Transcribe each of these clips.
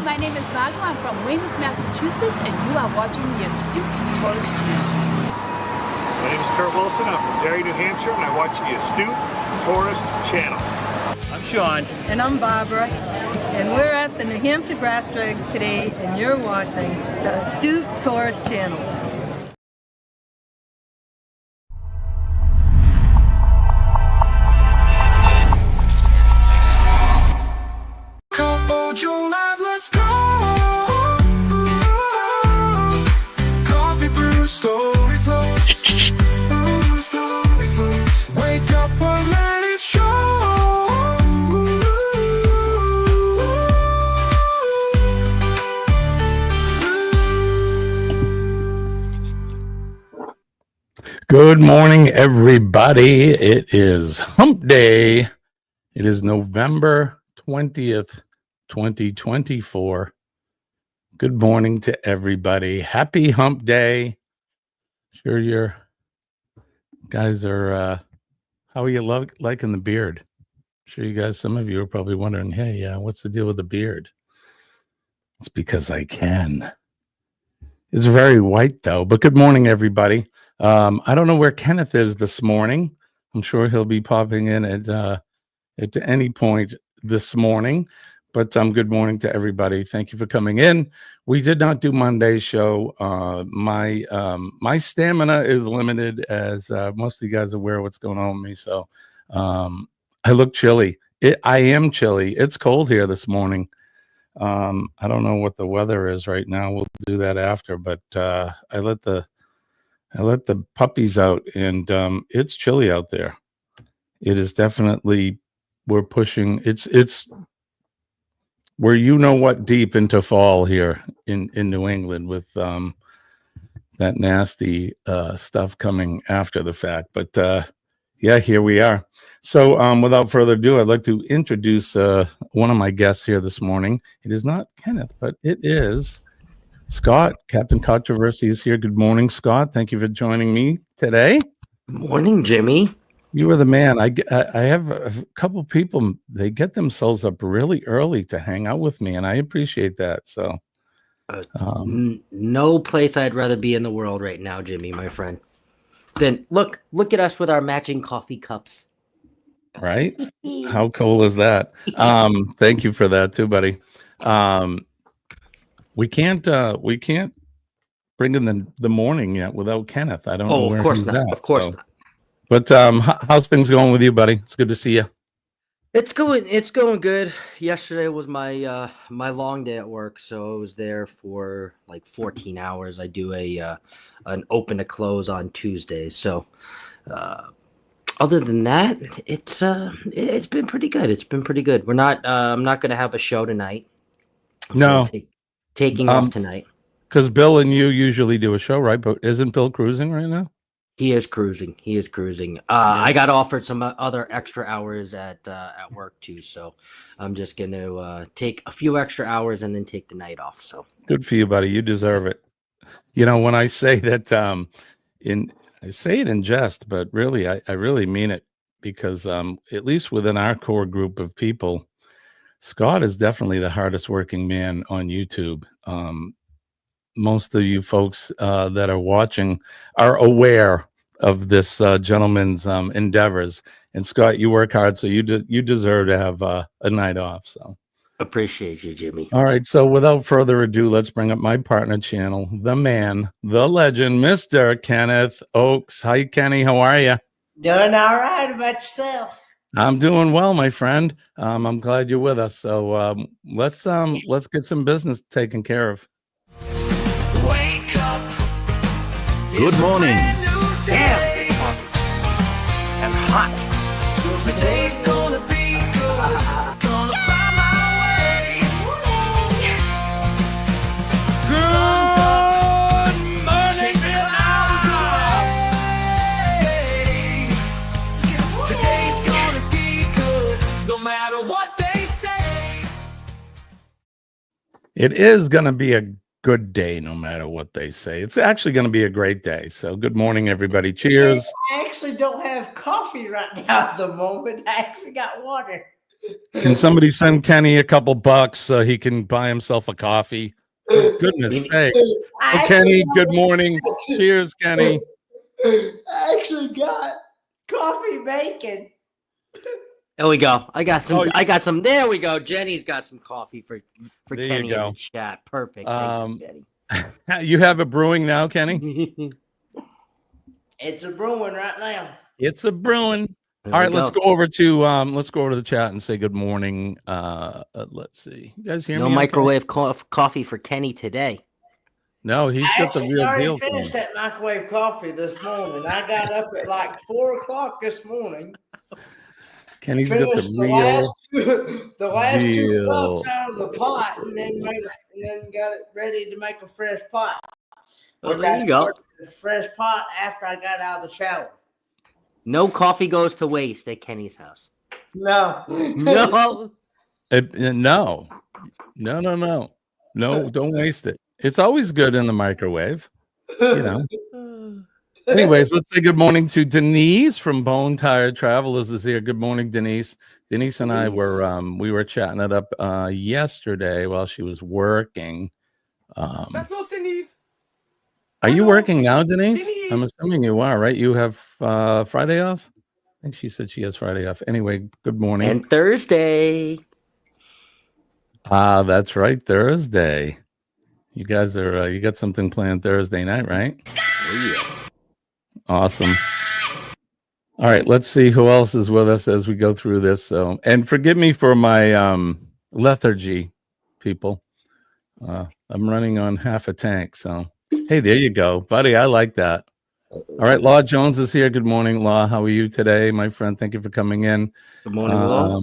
my name is Margo. I'm from Weymouth, Massachusetts, and you are watching the Astute Tourist Channel. My name is Kurt Wilson. I'm from Derry, New Hampshire, and I watch the Astute Tourist Channel. I'm Sean. And I'm Barbara. And we're at the New Hampshire Grass Drags today, and you're watching the Astute Tourist Channel. Cupojoe live, let's go. Coffee brew, story flows. Story flows. Wake up and let it show. Good morning, everybody. It is Hump Day. It is November 20th, 2024. Good morning to everybody. Happy Hump Day. Sure your guys are, how are you liking the beard? Sure you guys, some of you are probably wondering, hey, what's the deal with the beard? It's because I can. It's very white though, but good morning, everybody. I don't know where Kenneth is this morning. I'm sure he'll be popping in at any point this morning, but good morning to everybody. Thank you for coming in. We did not do Monday's show. My stamina is limited, as most of you guys are aware of what's going on with me. So I look chilly. I am chilly. It's cold here this morning. I don't know what the weather is right now. We'll do that after, but I let the puppies out, and it's chilly out there. It is definitely, we're pushing, it's where you know what deep into fall here in New England with that nasty stuff coming after the fact. But yeah, here we are. So without further ado, I'd like to introduce one of my guests here this morning. It is not Kenneth, but it is Scott. Captain Controversy is here. Good morning, Scott. Thank you for joining me today. Morning, Jimmy. You are the man. I have a couple people, they get themselves up really early to hang out with me, and I appreciate that. So no place I'd rather be in the world right now, Jimmy, my friend. Then look at us with our matching coffee cups. Right? How cool is that? Thank you for that too, buddy. We can't bring in the morning yet without Kenneth. I don't know where he's at. Of course not. But how's things going with you, buddy? It's good to see you. It's going good. Yesterday was my my long day at work, so I was there for like 14 hours. I do an open to close on Tuesdays. So other than that, it's been pretty good. It's been pretty good. We're not I'm not going to have a show tonight. No. So taking off tonight. Because Bill and you usually do a show, right? But isn't Bill cruising right now? He is cruising. I got offered some other extra hours at work too, so I'm just going to take a few extra hours and then take the night off. So good for you, buddy. You deserve it. You know, when I say that, I say it in jest, but really, I really mean it, because at least within our core group of people, Scott is definitely the hardest working man on YouTube. Most of you folks that are watching are aware of this gentleman's endeavors. And Scott, you work hard, so you deserve to have a night off. So appreciate you, Jimmy. All right, so without further ado, let's bring up my partner channel, the man, the legend, Mr. Kenneth Oakes. Hi, Kenny. How are you? Doing all right. About yourself? I'm doing well, my friend. I'm glad you're with us. So let's get some business taken care of. Wake up. Good morning. Damn, it's hot. And hot. Today's gonna be good. Gonna find my way. Sun's up. Chase the clouds away. Today's gonna be good, no matter what they say. It is going to be a good day, no matter what they say. It's actually going to be a great day. So good morning, everybody. Cheers. I actually don't have coffee right now at the moment. I actually got water. Can somebody send Kenny a couple bucks so he can buy himself a coffee? For goodness sakes. Oh, Kenny, good morning. Cheers, Kenny. I actually got coffee bacon. There we go. I got some. Oh, I got some. There we go. Jenny's got some coffee for There you Kenny in go. the chat. Perfect. Thank you, You have it brewing now, Kenny? Jenny. It's a brewing right now. It's a brewing. There All we right, let's go. go over to the chat and say good morning. Let's see. You guys hear No me? okay? microwave coffee for Kenny today. No, he's got the I real already deal. finished that microwave coffee this morning. I got up at like 4 o'clock this morning. Kenny's got the Finished real the last two deal. cups out of the pot, and then got it ready to make a fresh pot. Oh, Which there I you go. started the fresh pot after I got out of the shower. No coffee goes to waste at Kenny's house. No. No. No, don't waste it. It's always good in the microwave, you know. Anyways, let's say good morning to Denise from Bone Tired Travelers is here. Good morning, Denise. Denise and I were chatting it up yesterday while she was working. Are you working now, Denise? I'm assuming you are, right? You have Friday off? I think she said she has Friday off. Anyway, good morning. And Thursday. That's right, Thursday. You guys are you got something planned Thursday night, right? Oh, yeah. Awesome. All right, let's see who else is with us as we go through this. So, and forgive me for my lethargy, people. I'm running on half a tank. So, hey, there you go, buddy. I like that. All right, Law Jones is here. Good morning, Law. How are you today, my friend? Thank you for coming in. Good morning, Law.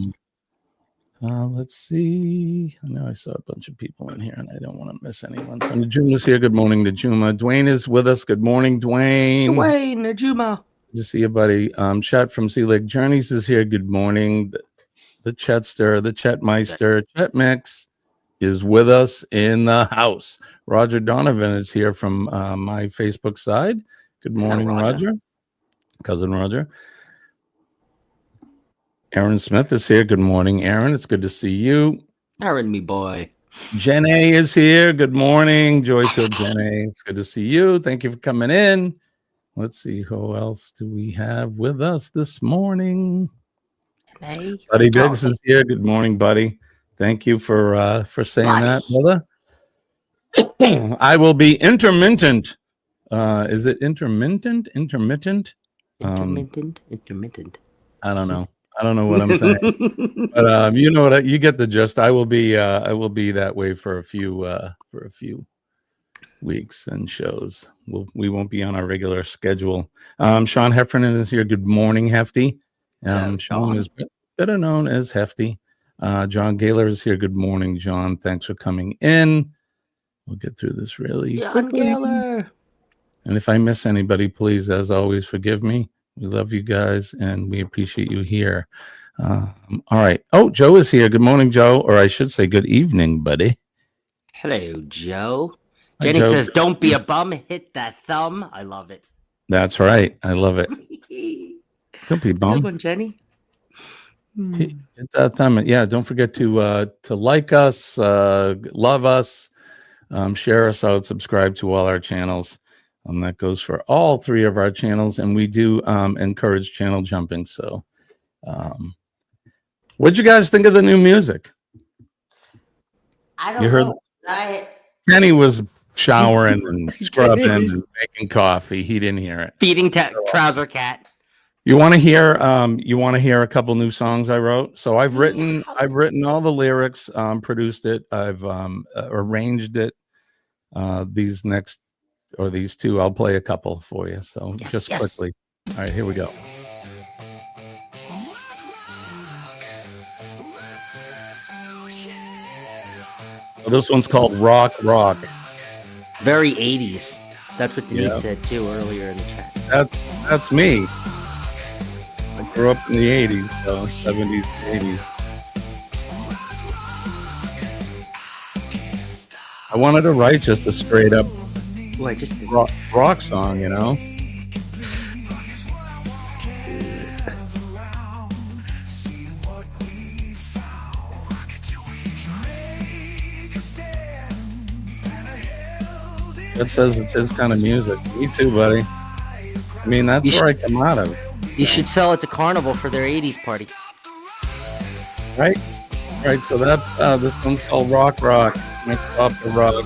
Let's see. I know I saw a bunch of people in here, and I don't want to miss anyone. So Najuma's here. Good morning, Najuma. Dwayne is with us. Good morning, Dwayne. Dwayne, Najuma. Good to see you, buddy. Chet from Sea Lake Journeys is here. Good morning. The Chetster, the Chetmeister, Chet Mix is with us in the house. Roger Donovan is here from my Facebook side. Good morning, Roger. Cousin Roger. Aaron Smith is here. Good morning, Aaron. It's good to see you. Aaron, me boy. Jen A is here. Good morning, Joyfield Jen A. It's good to see you. Thank you for coming in. Let's see, who else do we have with us this morning? Hey. Buddy Biggs is here. Good morning, buddy. Thank you for saying that, brother. I will be intermittent. Is it intermittent? Intermittent? Intermittent. I don't know. I don't know what I'm saying, but you know what? You get the gist. I will be that way for a few weeks and shows. We won't be on our regular schedule. Sean Heffernan is here. Good morning, Hefty. Sean is better known as Hefty. John Gaylor is here. Good morning, John. Thanks for coming in. We'll get through this really quickly. Gaylor. And if I miss anybody, please, as always, forgive me. We love you guys, and we appreciate you here. All right. Oh, Joe is here. Good morning, Joe. Or I should say good evening, buddy. Hello, Joe. Hi, Jenny Joe. says, don't be a bum. Hit that thumb. I love it. That's right. I love it. Don't be a bum. Good one, Jenny. Hit that thumb. Yeah, don't forget to like us, love us, share us out, subscribe to all our channels. That goes for all three of our channels, and we do encourage channel jumping. So, what'd you guys think of the new music? I don't know. Kenny was showering and scrubbing and making coffee. He didn't hear it. Feeding trouser cat. You want to hear? You want to hear a couple new songs I wrote? So I've written all the lyrics, produced it. I've arranged it. These two, I'll play a couple for you. So just quickly. All right, here we go. So this one's called Rock Rock. Very 80s. That's what Denise said too earlier in the chat. That's me. I grew up in the 80s, so 70s, 80s. I wanted to write just a straight up rock song, you know. That says it's his kind of music. Me too, buddy. I mean, that's You where I come out of, You should sell it to Carnival for their 80s party. right? Right. So that's this one's called Rock Rock. Mixed off the rock.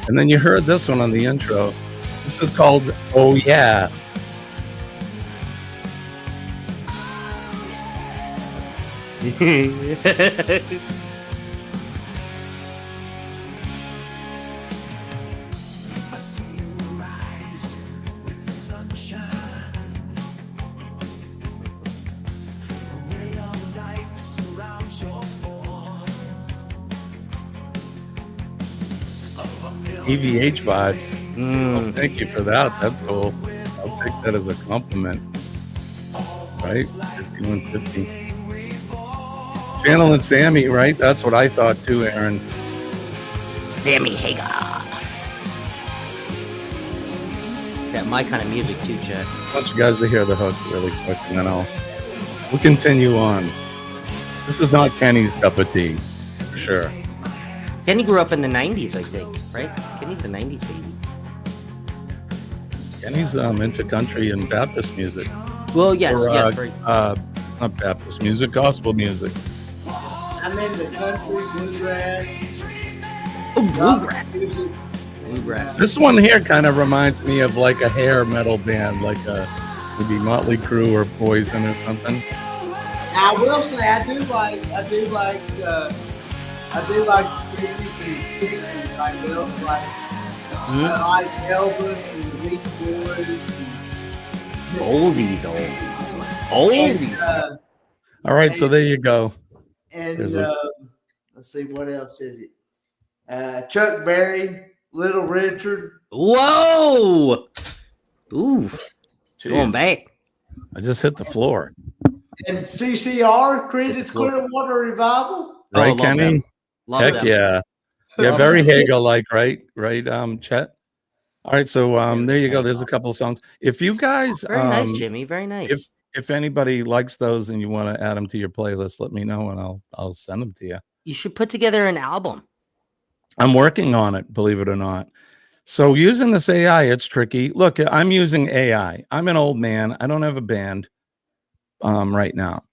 And then you heard this one on the intro. This is called Oh Yeah. EVH vibes. Well, thank you for that. That's cool. I'll take that as a compliment. Right? 5150. Channel and Sammy, right? That's what I thought too, Aaron. Sammy Hagar. Got my kind of music too, Chad. I want you guys to hear the hook really quick, and then we'll continue on. This is not Kenny's cup of tea, for sure. Kenny grew up in the 90s, I think, right? Kenny's a 90s baby. Kenny's into country and Baptist music. Well, yes, Or, yes. Very... not Baptist music, gospel music. I'm in the country, bluegrass. Oh, bluegrass. Music. Bluegrass. This one here kind of reminds me of like a hair metal band, like maybe Motley Crue or Poison or something. I will say I do like 50s and 60s. I like Elvis and the Beach Boys. Oldies. And, All right, so there you go. and There's let's see, what else is it? Chuck Berry, Little Richard. Whoa! Ooh, going Jeez. back. I just hit the floor. And CCR, Creedence Clearwater Revival. Right, love Kenny? them. Love Heck them. yeah. Yeah, very Hegel-like, right? Right, Chet? All right, so there you go. There's a couple of songs. If you guys, Very nice, Jimmy. Very nice. if anybody likes those and you want to add them to your playlist, let me know and I'll send them to you. You should put together an album. I'm working on it, believe it or not. So using this AI, it's tricky. Look, I'm using AI. I'm an old man. I don't have a band right now,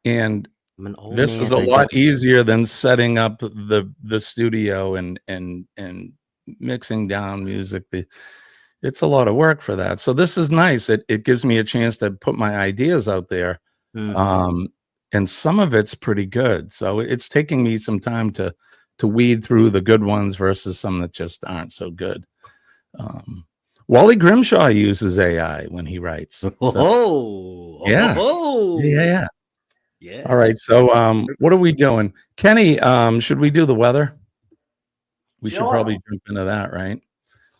and I'm an old this man, is a I lot don't- easier than setting up the studio and mixing down music. It's a lot of work for that. So this is nice. It gives me a chance to put my ideas out there. Mhm. And some of it's pretty good. So it's taking me some time to weed through the good ones versus some that just aren't so good. Wally Grimshaw uses AI when he writes. So, Oh, yeah. oh, yeah. yeah. All right. So what are we doing? Kenny, should we do the weather? We should Sure. probably jump into that, right?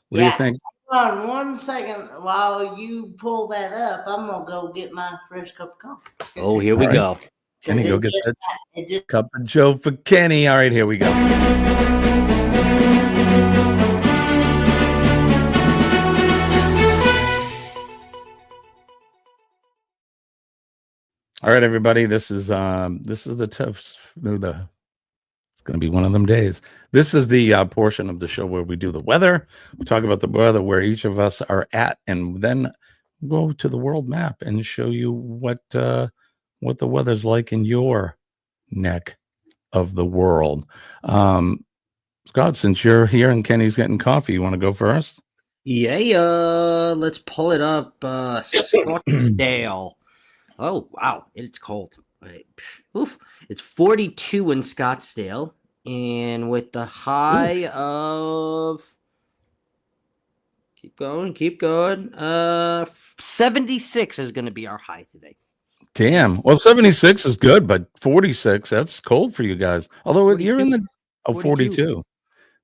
What do you think? Hold on 1 second while you pull that up. I'm gonna go get my fresh cup of coffee. Oh, here we All right. go. Kenny, go It get just- that It just cup of Joe for Kenny. All right, here we go. All right, everybody. This is the tough. It's going to be one of them days. This is the portion of the show where we do the weather. We talk about the weather where each of us are at, and then go to the world map and show you what the weather's like in your neck of the world. Scott, since you're here and Kenny's getting coffee, you want to go first? Yeah, let's pull it up. Scottsdale. Oh, wow. It's cold. Right. Oof. It's 42 in Scottsdale. And with the high of... Keep going. 76 is going to be our high today. Damn. Well, 76 is good, but 46, that's cold for you guys. Although you're in the 42.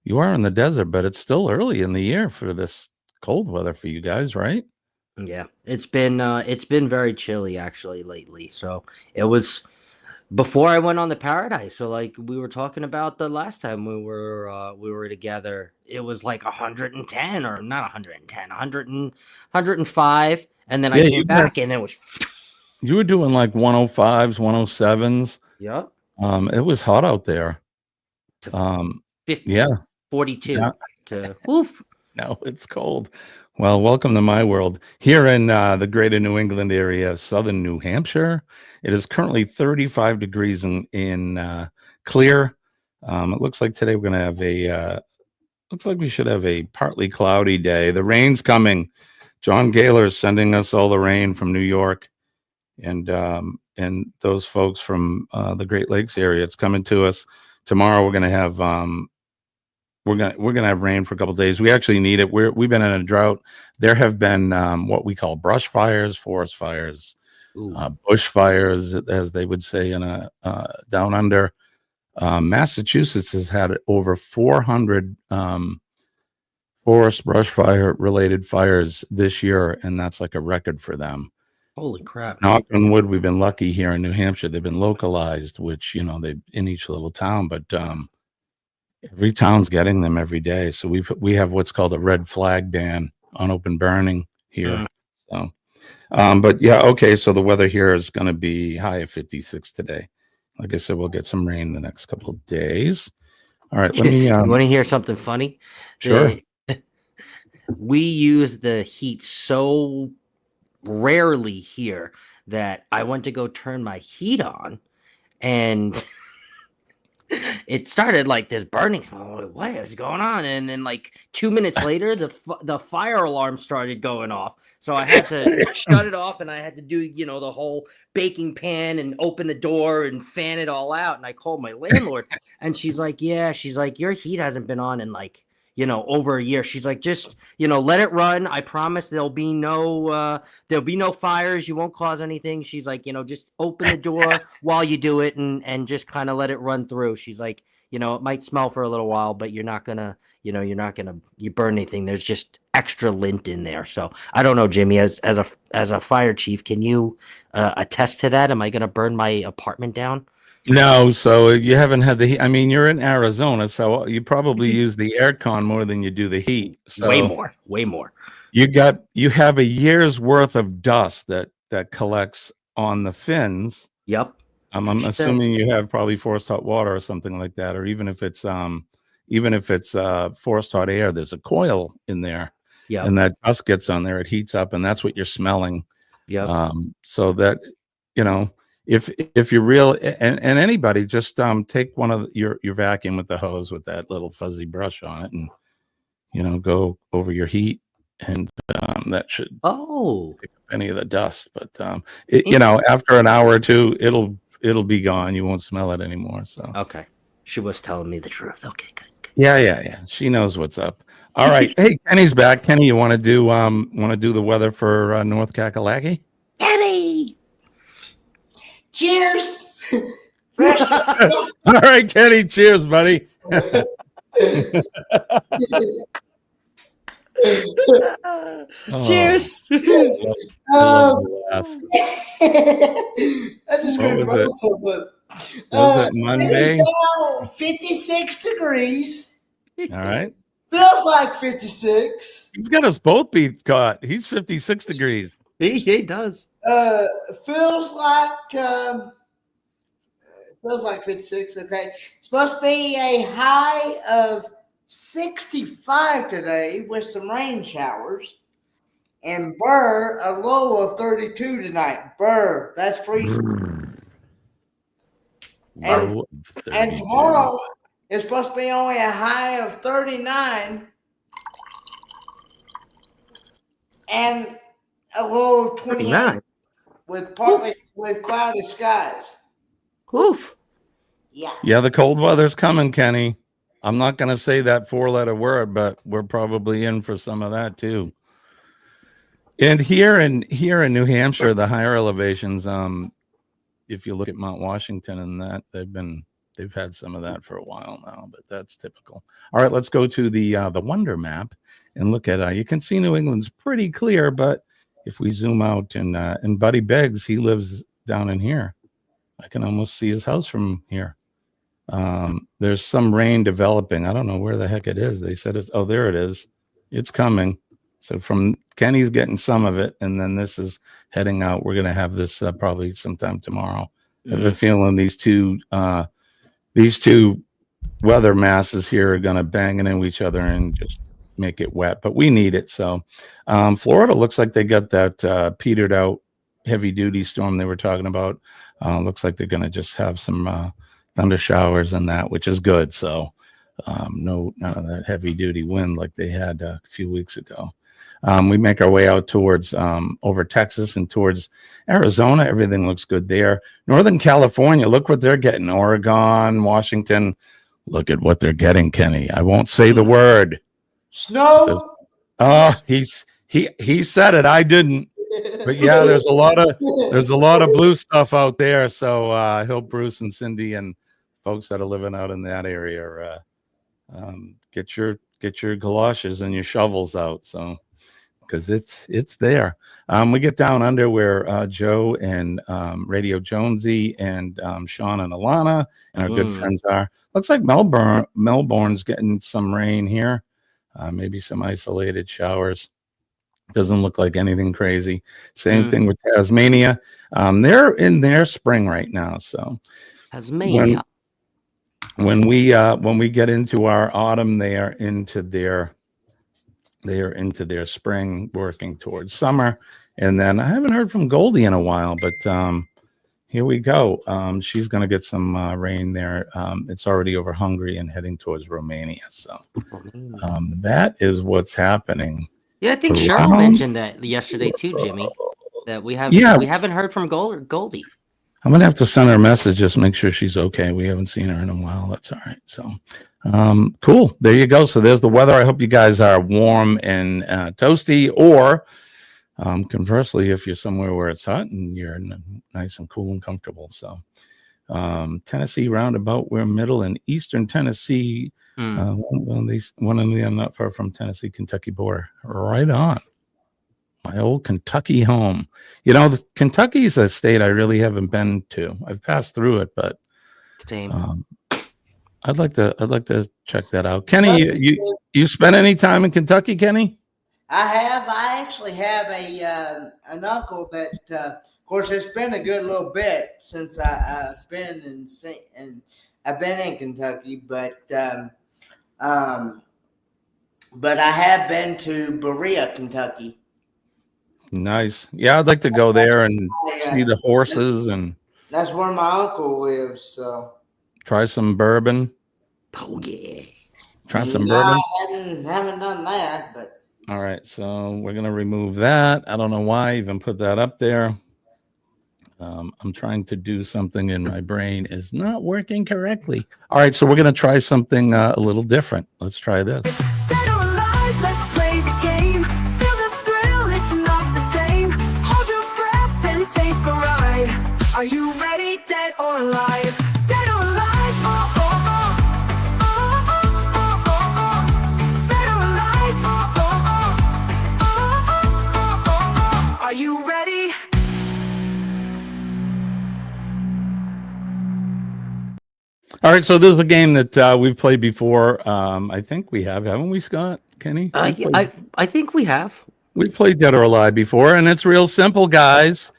You are in the desert, but it's still early in the year for this cold weather for you guys, right? Yeah, it's been very chilly actually lately. So it was before I went on the Paradise. So like we were talking about the last time we were together, it was like 110 or not 110, 105, and then I came back and it was. You were doing like 105s, 107s. Yeah. It was hot out there. 50, yeah. 42 Yeah. to woof. No, it's cold. Well, welcome to my world. Here in the greater New England area, southern New Hampshire, it is currently 35 degrees in clear. It looks like today we're going to have looks like we should have a partly cloudy day. The rain's coming. John Gaylor is sending us all the rain from New York and those folks from the Great Lakes area. It's coming to us. Tomorrow we're going to have we're gonna have rain for a couple of days. We actually need it. We've been in a drought. There have been what we call brush fires, forest fires, bush fires, as they would say in a down under. Massachusetts has had over 400 forest brush fire related fires this year, and that's like a record for them. Holy crap! Knock on wood, we've been lucky here in New Hampshire. They've been localized, which they in each little town, but every town's getting them every day. So we have what's called a red flag ban on open burning here. So, but yeah, okay. So the weather here is going to be high of 56 today. Like I said, we'll get some rain the next couple of days. All right, let me. You want to hear something funny? Sure. We use the heat so rarely here that I went to go turn my heat on, and it started like this burning. Oh, what is going on? And then like 2 minutes later, the fire alarm started going off. So I had to shut it off, and I had to do the whole baking pan and open the door and fan it all out. And I called my landlord, and she's like, your heat hasn't been on in like over a year. She's like, just let it run. I promise there'll be no fires. You won't cause anything. She's like, just open the door while you do it and just kind of let it run through. She's like, it might smell for a little while, but you're not gonna you burn anything. There's just extra lint in there. So I don't know, Jimmy, as a fire chief, can you attest to that? Am I gonna burn my apartment down? No, so you haven't had the heat. I mean, you're in Arizona, so you probably use the air con more than you do the heat. So way more. You have a year's worth of dust that collects on the fins. Yep. I'm assuming you have probably forced hot water or something like that, or even if it's forced hot air, there's a coil in there. Yeah. And that dust gets on there, it heats up, and that's what you're smelling. Yeah. So that if you're real and anybody just take one of your vacuum with the hose with that little fuzzy brush on it and go over your heat and that should pick up any of the dust. But after an hour or two it'll be gone. You won't smell it anymore. So okay, she was telling me the truth. Okay, good. Yeah. She knows what's up. All right. Hey, Kenny's back. Kenny, you want to do the weather for North Kakalaki? Kenny. Cheers. All right, Kenny. Cheers, buddy. Cheers. I just couldn't was it? so but Was it Monday? It's now 56 degrees. All right. Feels like 56. He's got us both beat caught. He's 56 degrees. He does. Feels like 56. Okay, it's supposed to be a high of 65 today with some rain showers, and Burr a low of 32 tonight. Burr, that's freezing. And tomorrow it's supposed to be only a high of 39 and a low of 28 with cloudy skies. Oof. Yeah, the cold weather's coming, Kenny. I'm not going to say that 4-letter word, but we're probably in for some of that too. And here in New Hampshire, the higher elevations, if you look at Mount Washington and that, they've had some of that for a while now, but that's typical. All right, let's go to the Wonder Map and look at. You can see New England's pretty clear, but if we zoom out and Buddy Beggs, he lives down in here. I can almost see his house from here. There's some rain developing. I don't know where the heck it is. They said it's, there it is. It's coming. So from Kenny's getting some of it, and then this is heading out. We're going to have this probably sometime tomorrow. I have a feeling these two weather masses here are going to bang into each other and just, make it wet, but we need it. So Florida looks like they got that petered out heavy duty storm they were talking about. Looks like they're going to just have some thunder showers and that, which is good. So none of that heavy duty wind like they had a few weeks ago. We make our way out towards over Texas and towards Arizona. Everything looks good there. Northern California, look what they're getting. Oregon, Washington, look at what they're getting, Kenny. I won't say the word. Snow. Oh, he said it. I didn't. But yeah, there's a lot of blue stuff out there. So I hope Bruce and Cindy and folks that are living out in that area get your galoshes and your shovels out. So because it's there. We get down under where Joe and Radio Jonesy and Sean and Alana and our good friends are. Looks like Melbourne's getting some rain here, maybe some isolated showers. Doesn't look like anything crazy. Same thing with Tasmania. They're in their spring right now. So Tasmania. When we get into our autumn, they are into their spring, working towards summer. And then I haven't heard from Goldie in a while, but here we go. She's going to get some rain there. It's already over Hungary and heading towards Romania. So that is what's happening. Yeah, I think Cheryl mentioned that yesterday too, Jimmy. That we haven't heard from Goldie. I'm gonna have to send her a message, just make sure she's okay. We haven't seen her in a while. That's all right. So cool. There you go. So there's the weather. I hope you guys are warm and toasty, or conversely, if you're somewhere where it's hot and you're nice and cool and comfortable. So Tennessee roundabout, we're middle and eastern Tennessee. One of them not far from Tennessee, Kentucky border. Right on. My old Kentucky home. You know, Kentucky is a state I really haven't been to. I've passed through it, but same. I'd like to check that out. Kenny, you spent any time in Kentucky, Kenny? I have. I actually have an uncle that, of course, it's been a good little bit since I've been in Kentucky, but I have been to Berea, Kentucky. Nice. Yeah, I'd like to go there and see the horses, and that's where my uncle lives. So try some bourbon. Oh yeah. Try some bourbon. I haven't done that, but all right. So we're gonna remove that. I don't know why I even put that up there. I'm trying to do something and my brain is not working correctly. All right, so we're gonna try something a little different. Let's try this. Dead or alive, let's play the game. Feel the thrill, it's not the same. Hold your breath and take a ride. Are you ready, dead or alive? Dead or alive, oh, oh, oh. Oh, oh, oh, oh, oh. Dead or alive, oh, oh, oh. Oh, oh, oh, oh, oh. Are you ready? All right, so this is a game that we've played before. I think we have, haven't we, Scott? Kenny? I think we have. We've played Dead or Alive before, and it's real simple, guys.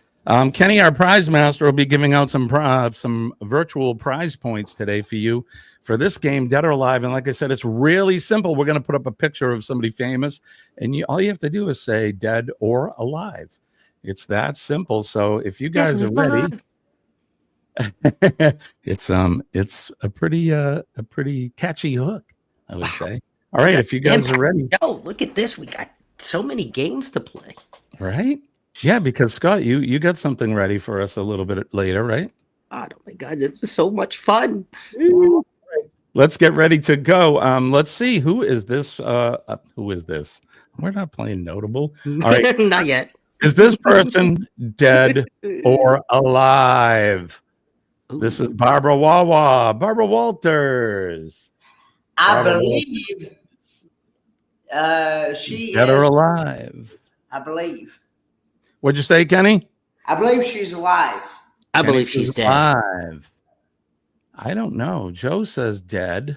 Kenny, our prize master, will be giving out some virtual prize points today for you for this game, Dead or Alive. And like I said, it's really simple. We're going to put up a picture of somebody famous, and all you have to do is say dead or alive. It's that simple. So if you guys are ready. It's a pretty catchy hook, I would say. All right, if you guys are ready. Yo, look at this. We got so many games to play. Right? Yeah, because Scott, you got something ready for us a little bit later, right? Oh my God, this is so much fun. Let's get ready to go. Let's see, who is this? Who is this? We're not playing notable. All right. Not yet. Is this person dead or alive? This is Barbara Wawa, Barbara Walters. I believe she dead or alive. I believe. What'd you say, Kenny? I believe she's alive. I believe she's dead. Alive. I don't know. Joe says dead.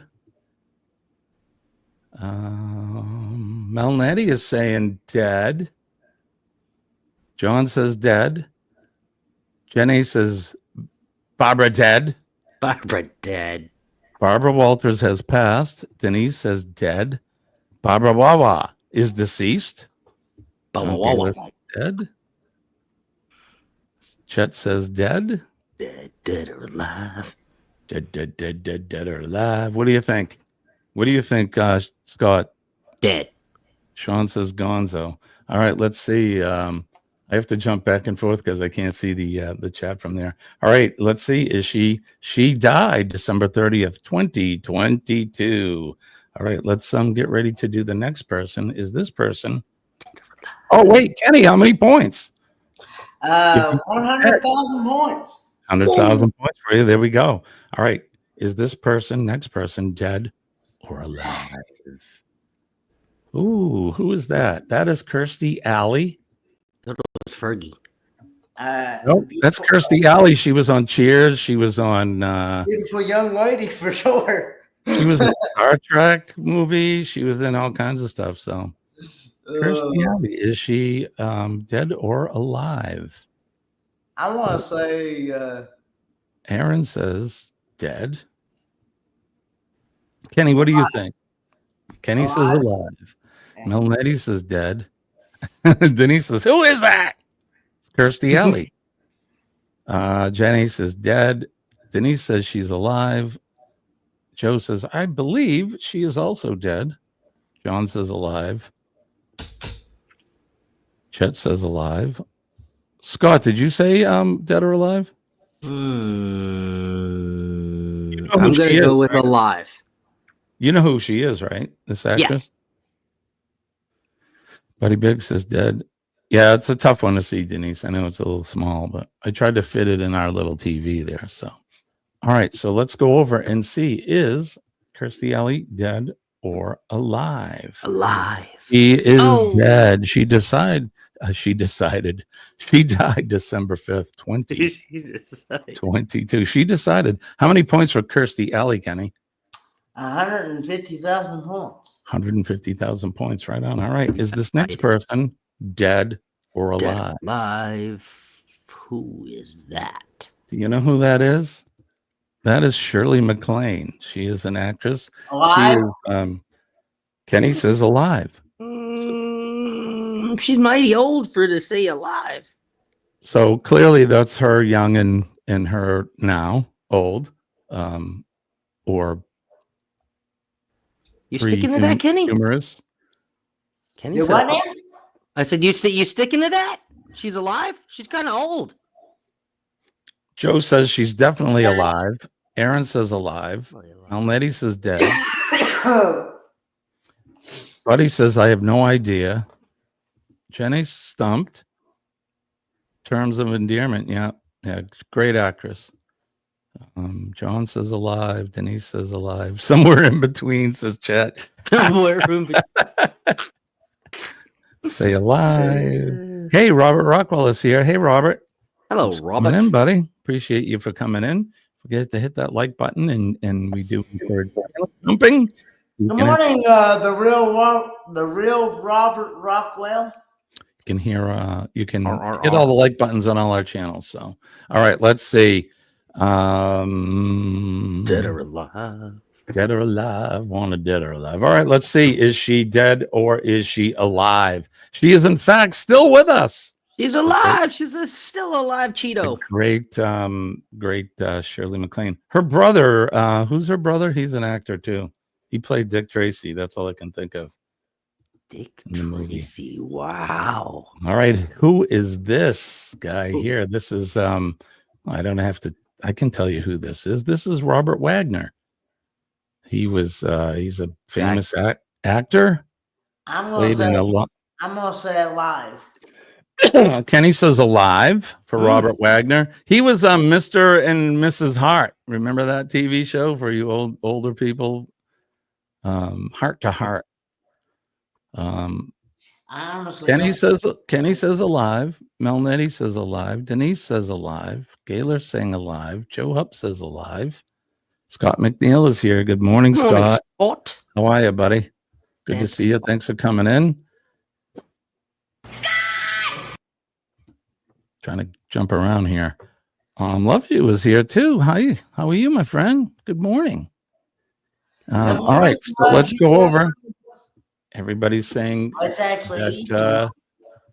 Melnetti is saying dead. John says dead. Jenny says Barbara dead. Barbara dead. Barbara Walters has passed. Denise says dead. Barbara Wawa is deceased. Blah, John blah, blah, Gaylor blah. dead. Chet says dead. Dead or alive. Dead or alive. What do you think? What do you think, Scott? Dead. Sean says Gonzo. All right, let's see. I have to jump back and forth because I can't see the chat from there. All right, let's see. Is she died December 30th, 2022. All right, let's get ready to do the next person. Is this person? Oh, wait, Kenny, how many points? 100,000 points. 100,000 points for you. There we go. All right. Is this person, next person, dead or alive? Ooh, who is that? That is Kirstie Alley. That was Fergie. Nope, that's Kirstie Alley. She was on Cheers. She was on. Beautiful young lady for sure. She was in a Star Trek movie. She was in all kinds of stuff. So, Kirstie Alley, is she dead or alive? I want to say. Aaron says dead. Kenny, what do you think? Kenny says alive. Melnetti says dead. Denise says, who is that? It's Kirstie Alley. Jenny says dead. Denise says she's alive. Joe says, I believe she is also dead. John says alive. Chet says alive. Scott, did you say dead or alive? I'm going to go with right? alive. You know who she is, right? This actress? Yeah. Buddy Big says dead. Yeah, it's a tough one to see, Denise. I know it's a little small, but I tried to fit it in our little TV there. So, all right. So let's go over and see, is Kirstie Alley dead or alive? Alive. She is dead. She died December 5th, 2022. She decided. How many points for Kirstie Alley, Kenny? 150,000 points. 150,000 points. Right on. All right. Is this next person dead or alive? Dead, alive. Who is that? Do you know who that is? That is Shirley MacLaine. She is an actress. Alive? She is, Kenny says alive. She's mighty old for to say alive. So clearly that's her young and her now old. Or you sticking to that, Kenny? Humorous. Kenny said, what, man? I said, you sticking to that? She's alive? She's kind of old. Joe says she's definitely alive. Aaron says alive. Alnetti says dead. Buddy says, I have no idea. Jenny's stumped. Terms of endearment. Yeah. Great actress. John says alive. Denise says alive. Somewhere in between, says Chet. Somewhere in between. Say alive. Hey, Robert Rockwell is here. Hey, Robert. Hello, Robert. Coming in, buddy. Appreciate you for coming in. Forget to hit that like button, and we do encourage jumping. Good morning, the real Robert Rockwell. You can hear. You can hit all the like buttons on all our channels. So, all right, let's see. Dead or alive? Dead or alive? Wanted dead or alive? All right, let's see. Is she dead or is she alive? She is, in fact, still with us. She's alive. She's still alive, Cheeto. Great, Shirley MacLaine. Her brother, who's her brother? He's an actor too. He played Dick Tracy. That's all I can think of. Dick Tracy. Wow. All right, who is this guy here? This is I don't have to. I can tell you who this is. This is Robert Wagner. He was he's a famous actor. I'm gonna say alive. Kenny says alive for Robert Wagner. He was Mr. and Mrs. Hart. Remember that TV show for you older people? Heart to Heart. Kenny says alive. Melnetti says alive. Denise says alive. Gaylor saying alive. Joe Hupp says alive. Scott McNeil is here. Good morning, Scott. How are you, buddy? Good to see you. Thanks for coming in. Scott! Trying to jump around here. Love You is here too. Hi. How are you, my friend? Good morning. All right, so let's go over Everybody's saying It's actually that.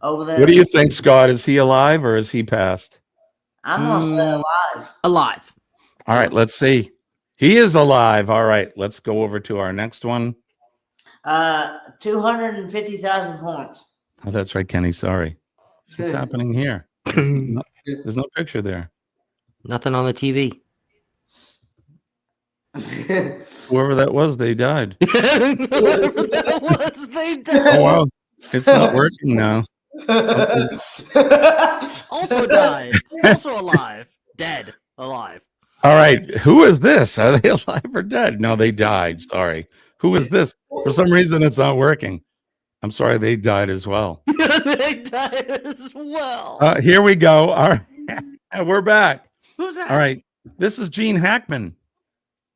over there. What do you think, Scott? Is he alive or is he passed? I'm gonna say alive. Alive. All right, let's see. He is alive. All right, let's go over to our next one. 250,000 points. Oh, that's right, Kenny. Sorry. What's happening here? There's no picture there. Nothing on the TV. Whoever that was, they died. That was, they did. Oh, wow. It's not working now. Also died. Also alive. Dead. Alive. All right. Who is this? Are they alive or dead? No, they died. Sorry. Who is this? For some reason, it's not working. I'm sorry. They died as well. They died as well. Here we go. All right. We're back. Who's that? All right. This is Gene Hackman.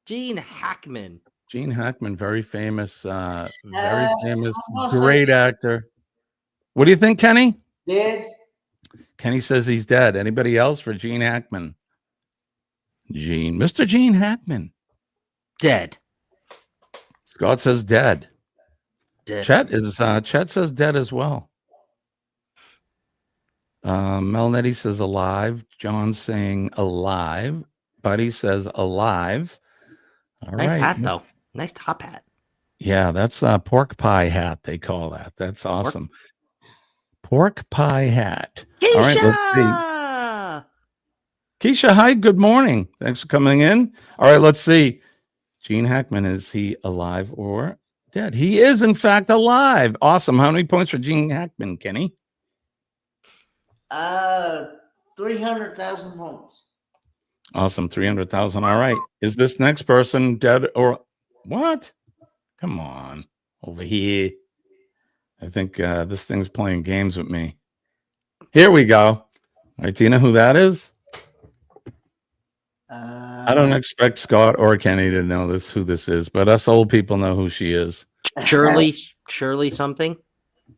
Gene Hackman. Gene Hackman, very famous, I'll great say- actor. What do you think, Kenny? Dead. Kenny says he's dead. Anybody else for Gene Hackman? Mr. Gene Hackman. Dead. Scott says dead. Dead. Chet says dead as well. Melnetti says alive. John's saying alive. Buddy says alive. All Nice right. hat though. Nice top hat. Yeah, that's a pork pie hat. They call that. That's awesome. Pork pie hat. Keisha! All right, let's see. Keisha, hi. Good morning. Thanks for coming in. All right, let's see. Gene Hackman, is he alive or dead? He is, in fact, alive. Awesome. How many points for Gene Hackman, Kenny? 300,000 points. Awesome. 300,000. All right. Is this next person dead or what? Come on over here. I think this thing's playing games with me. Here we go. All right. Do you know who that is? I don't expect Scott or Kenny to know who this is, but us old people know who she is. Shirley something.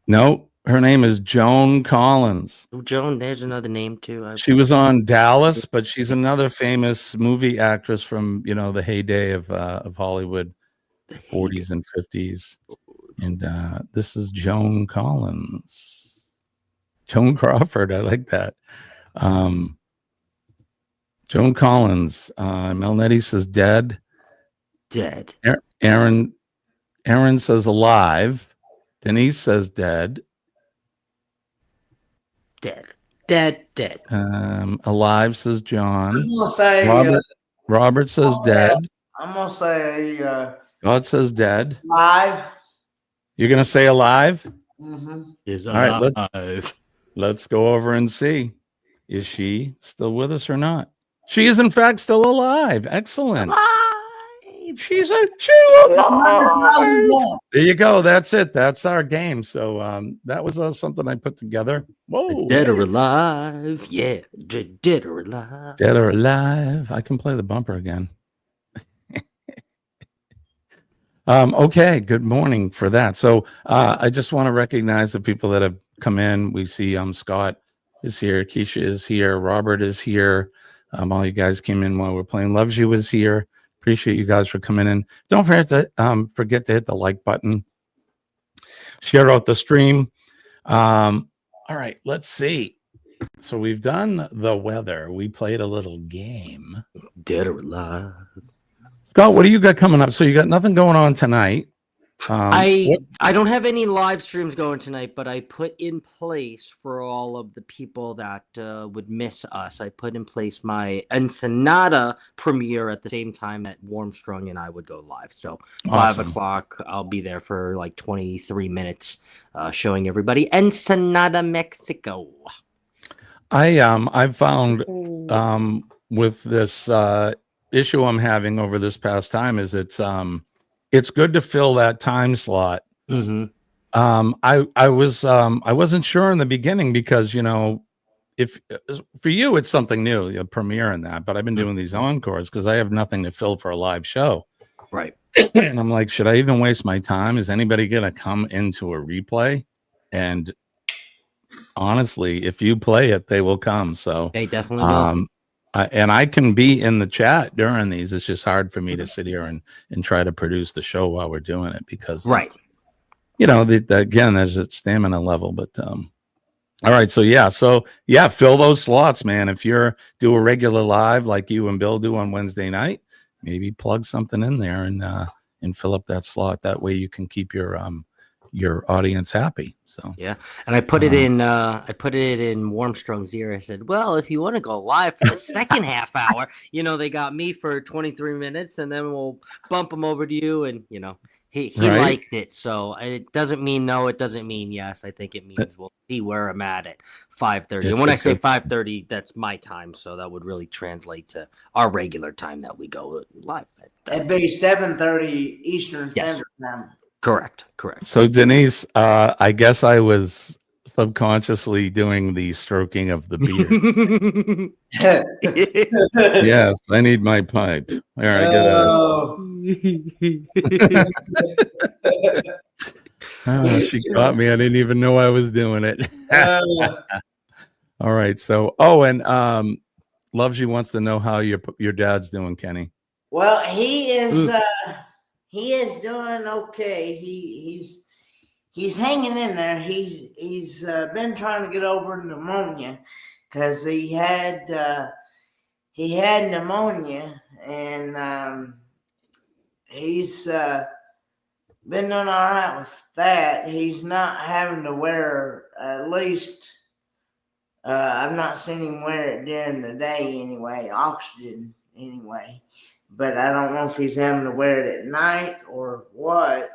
No, her name is Joan Collins. Oh, Joan, there's another name too. She was on Dallas, but she's another famous movie actress from the heyday of Hollywood, 40s and 50s. And this is Joan Collins. Joan Crawford, I like that. Joan Collins. Melnetti says dead. Dead. Aaron says alive. Denise says dead. Dead. Alive says John. I'm gonna say Robert says dead. I'm gonna say God says dead. live. You're gonna say alive? Mm-hmm. Is All right, alive. let's go over and see. Is she still with us or not? She is, in fact, still alive. Excellent. She's alive. There you go. That's it. That's our game. So that was something I put together. Whoa. Dead or alive. Yeah. Dead or alive. Dead or alive. I can play the bumper again. Okay. Good morning for that. So I just want to recognize the people that have come in. We see Scott is here. Keisha is here. Robert is here. All you guys came in while we're playing. Loves You is here. Appreciate you guys for coming in. Don't forget to hit the like button. Share out the stream. All right, let's see. So we've done the weather. We played a little game. Dead or alive. Scott, what do you got coming up? So you got nothing going on tonight. I don't have any live streams going tonight, but I put in place for all of the people that would miss us. I put in place my Ensenada premiere at the same time that Warmstrong and I would go live. So Awesome. 5 o'clock, I'll be there for like 23 minutes, showing everybody Ensenada, Mexico. I've found with this issue I'm having over this past time is it's good to fill that time slot. Mm-hmm. I wasn't sure in the beginning because if for you it's something new, a premiere and that, but I've been doing these encores because I have nothing to fill for a live show. Right. And I'm like, should I even waste my time? Is anybody gonna come into a replay? And honestly, if you play it, they will come. So They definitely will. And I can be in the chat during these. It's just hard for me to sit here and try to produce the show while we're doing it because Right. again, there's a stamina level, but all right. So yeah, fill those slots, man. If you're do a regular live like you and Bill do on Wednesday night, maybe plug something in there and fill up that slot. That way you can keep your audience happy. So Yeah, and I put it in Warmstrong's ear. I said, "Well, if you want to go live for the second half hour, they got me for 23 minutes, and then we'll bump them over to you." And he Right. liked it. So it doesn't mean no. It doesn't mean yes. I think it means we'll see where I'm at 5:30. And when I say 5:30, that's my time. So that would really translate to our regular time that we go live. It'd be 7:30 Eastern Standard Time. Correct. So Denise, I guess I was subconsciously doing the stroking of the beard. Yes, I need my pipe. All right, she caught me. I didn't even know I was doing it. All right. So, and Loves You wants to know how your dad's doing, Kenny. Well, he is doing okay. He's hanging in there. He's been trying to get over pneumonia because he had pneumonia, and he's been doing all right with that. He's not having to wear, at least I've not seen him wear it during the day anyway, oxygen anyway. But I don't know if he's having to wear it at night or what,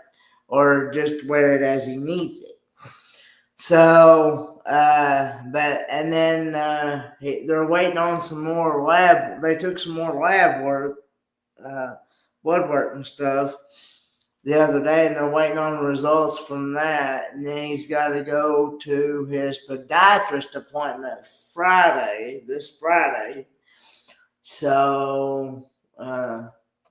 or just wear it as he needs it. So, and then they're waiting on some more lab. They took some more lab work, blood work and stuff the other day, and they're waiting on the results from that. And then he's got to go to his podiatrist appointment this Friday. So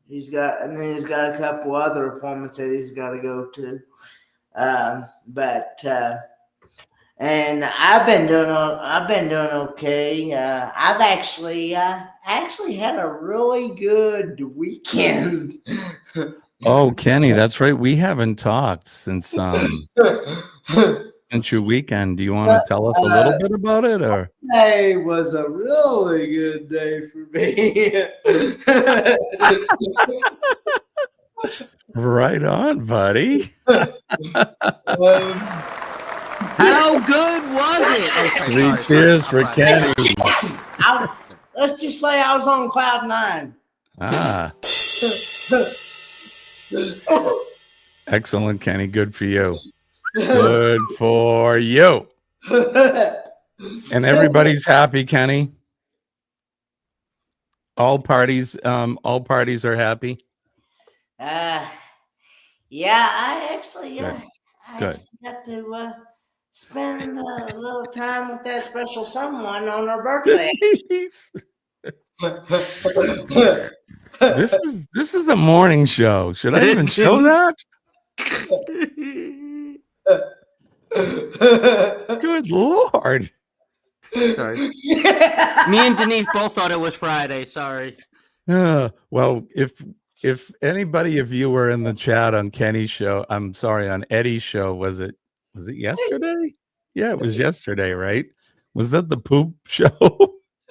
he's got a couple other appointments that he's got to go to. And I've been doing okay. I've actually had a really good weekend. Oh, Kenny, that's right. We haven't talked since your weekend. Do you want to tell us a little bit about it, or? Today was a really good day for me. Right on, buddy. How good was it? 3 cheers for Kenny. Let's just say I was on cloud 9. Excellent, Kenny. Good for you. Good for you. And everybody's happy, Kenny. All parties are happy. Yeah, I actually Good. got to spend a little time with that special someone on her birthday. This is a morning show. Should I even show that? Good Lord. Sorry. Me and Denise both thought it was Friday. Sorry. Well, if anybody of you were in the chat on Kenny's show, I'm sorry, on Eddie's show, was it yesterday? Yeah, it was yesterday, right? Was that the poop show?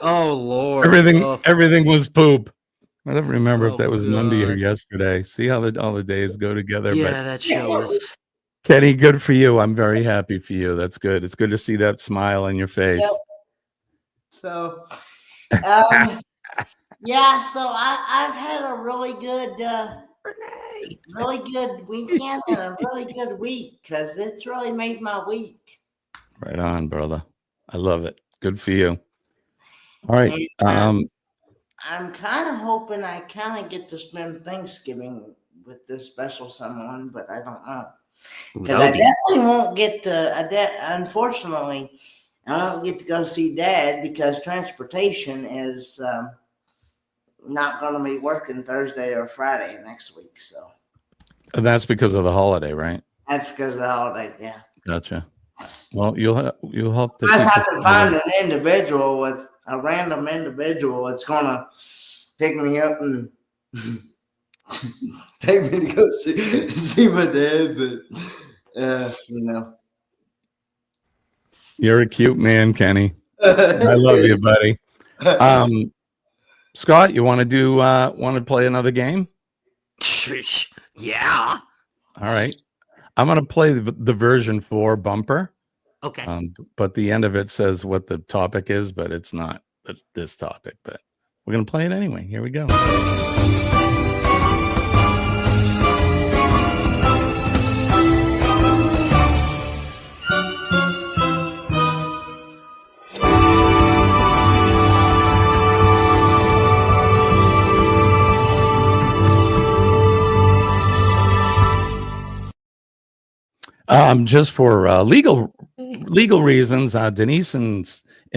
Oh Lord. Everything was poop. I don't remember if that was Monday or yesterday. See how all the days go together. Yeah, but that show was. Kenny, good for you. I'm very happy for you. That's good. It's good to see that smile on your face. Yep. So, yeah. So I've had a really good weekend and a really good week because it's really made my week. Right on, brother. I love it. Good for you. All right. And, I'm kind of hoping I kind of get to spend Thanksgiving with this special someone, but I don't know. Because I definitely won't get unfortunately, I don't get to go see Dad because transportation is not going to be working Thursday or Friday next week. So. And that's because of the holiday, right? That's because of the holiday, yeah. Gotcha. Well, you'll help to. I just have to find a random individual that's gonna pick me up and take me to go see my dad. But You know. You're a cute man, Kenny. I love you, buddy. Scott, you want to play another game? Yeah. All right. I'm going to play the version 4 bumper. Okay. But the end of it says what the topic is, but it's not this topic. But we're going to play it anyway. Here we go. Just for legal reasons, Denise and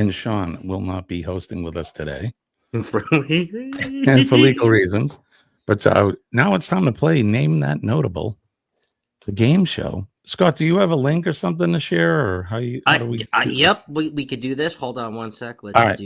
Sean will not be hosting with us today, and for legal reasons. But now it's time to play Name That Notable, the game show. Scott, do you have a link or something to share, or how do we? Yep, we could do this. Hold on one sec. Let's All right.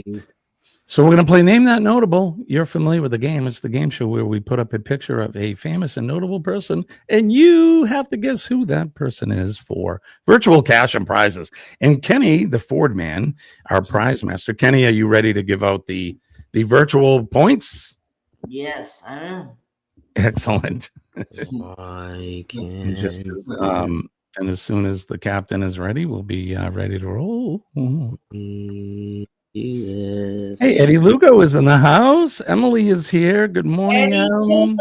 So we're going to play Name That Notable. You're familiar with the game. It's the game show where we put up a picture of a famous and notable person, and you have to guess who that person is for virtual cash and prizes. And Kenny, the Ford man, our prize master. Kenny, are you ready to give out the virtual points? Yes, I am. Excellent. I can. And as soon as the captain is ready, we'll be ready to roll. Yes. Hey, Eddie Lugo is in the house. Emily is here. Good morning, Eddie Em. Lugo.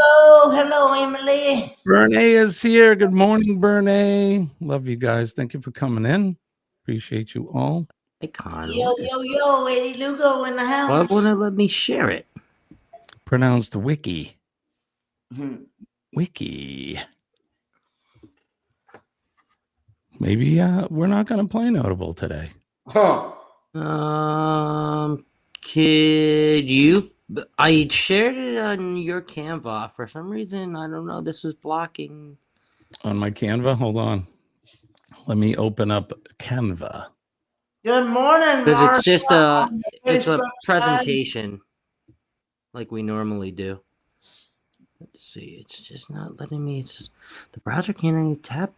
Hello, Emily. Bernay is here. Good morning, Bernay. Love you guys. Thank you for coming in. Appreciate you all. I can't. Yo, Eddie Lugo in the house. Why won't it let me share it? Pronounced Wiki. Wiki. Maybe we're not going to play Notable today. Huh. Could you? I shared it on your Canva. For some reason, I don't know. This is blocking. On my Canva? Hold on. Let me open up Canva. Good morning, Because it's just a Facebook presentation like we normally do. Let's see. It's just not letting me. It's just, the browser can't even tap.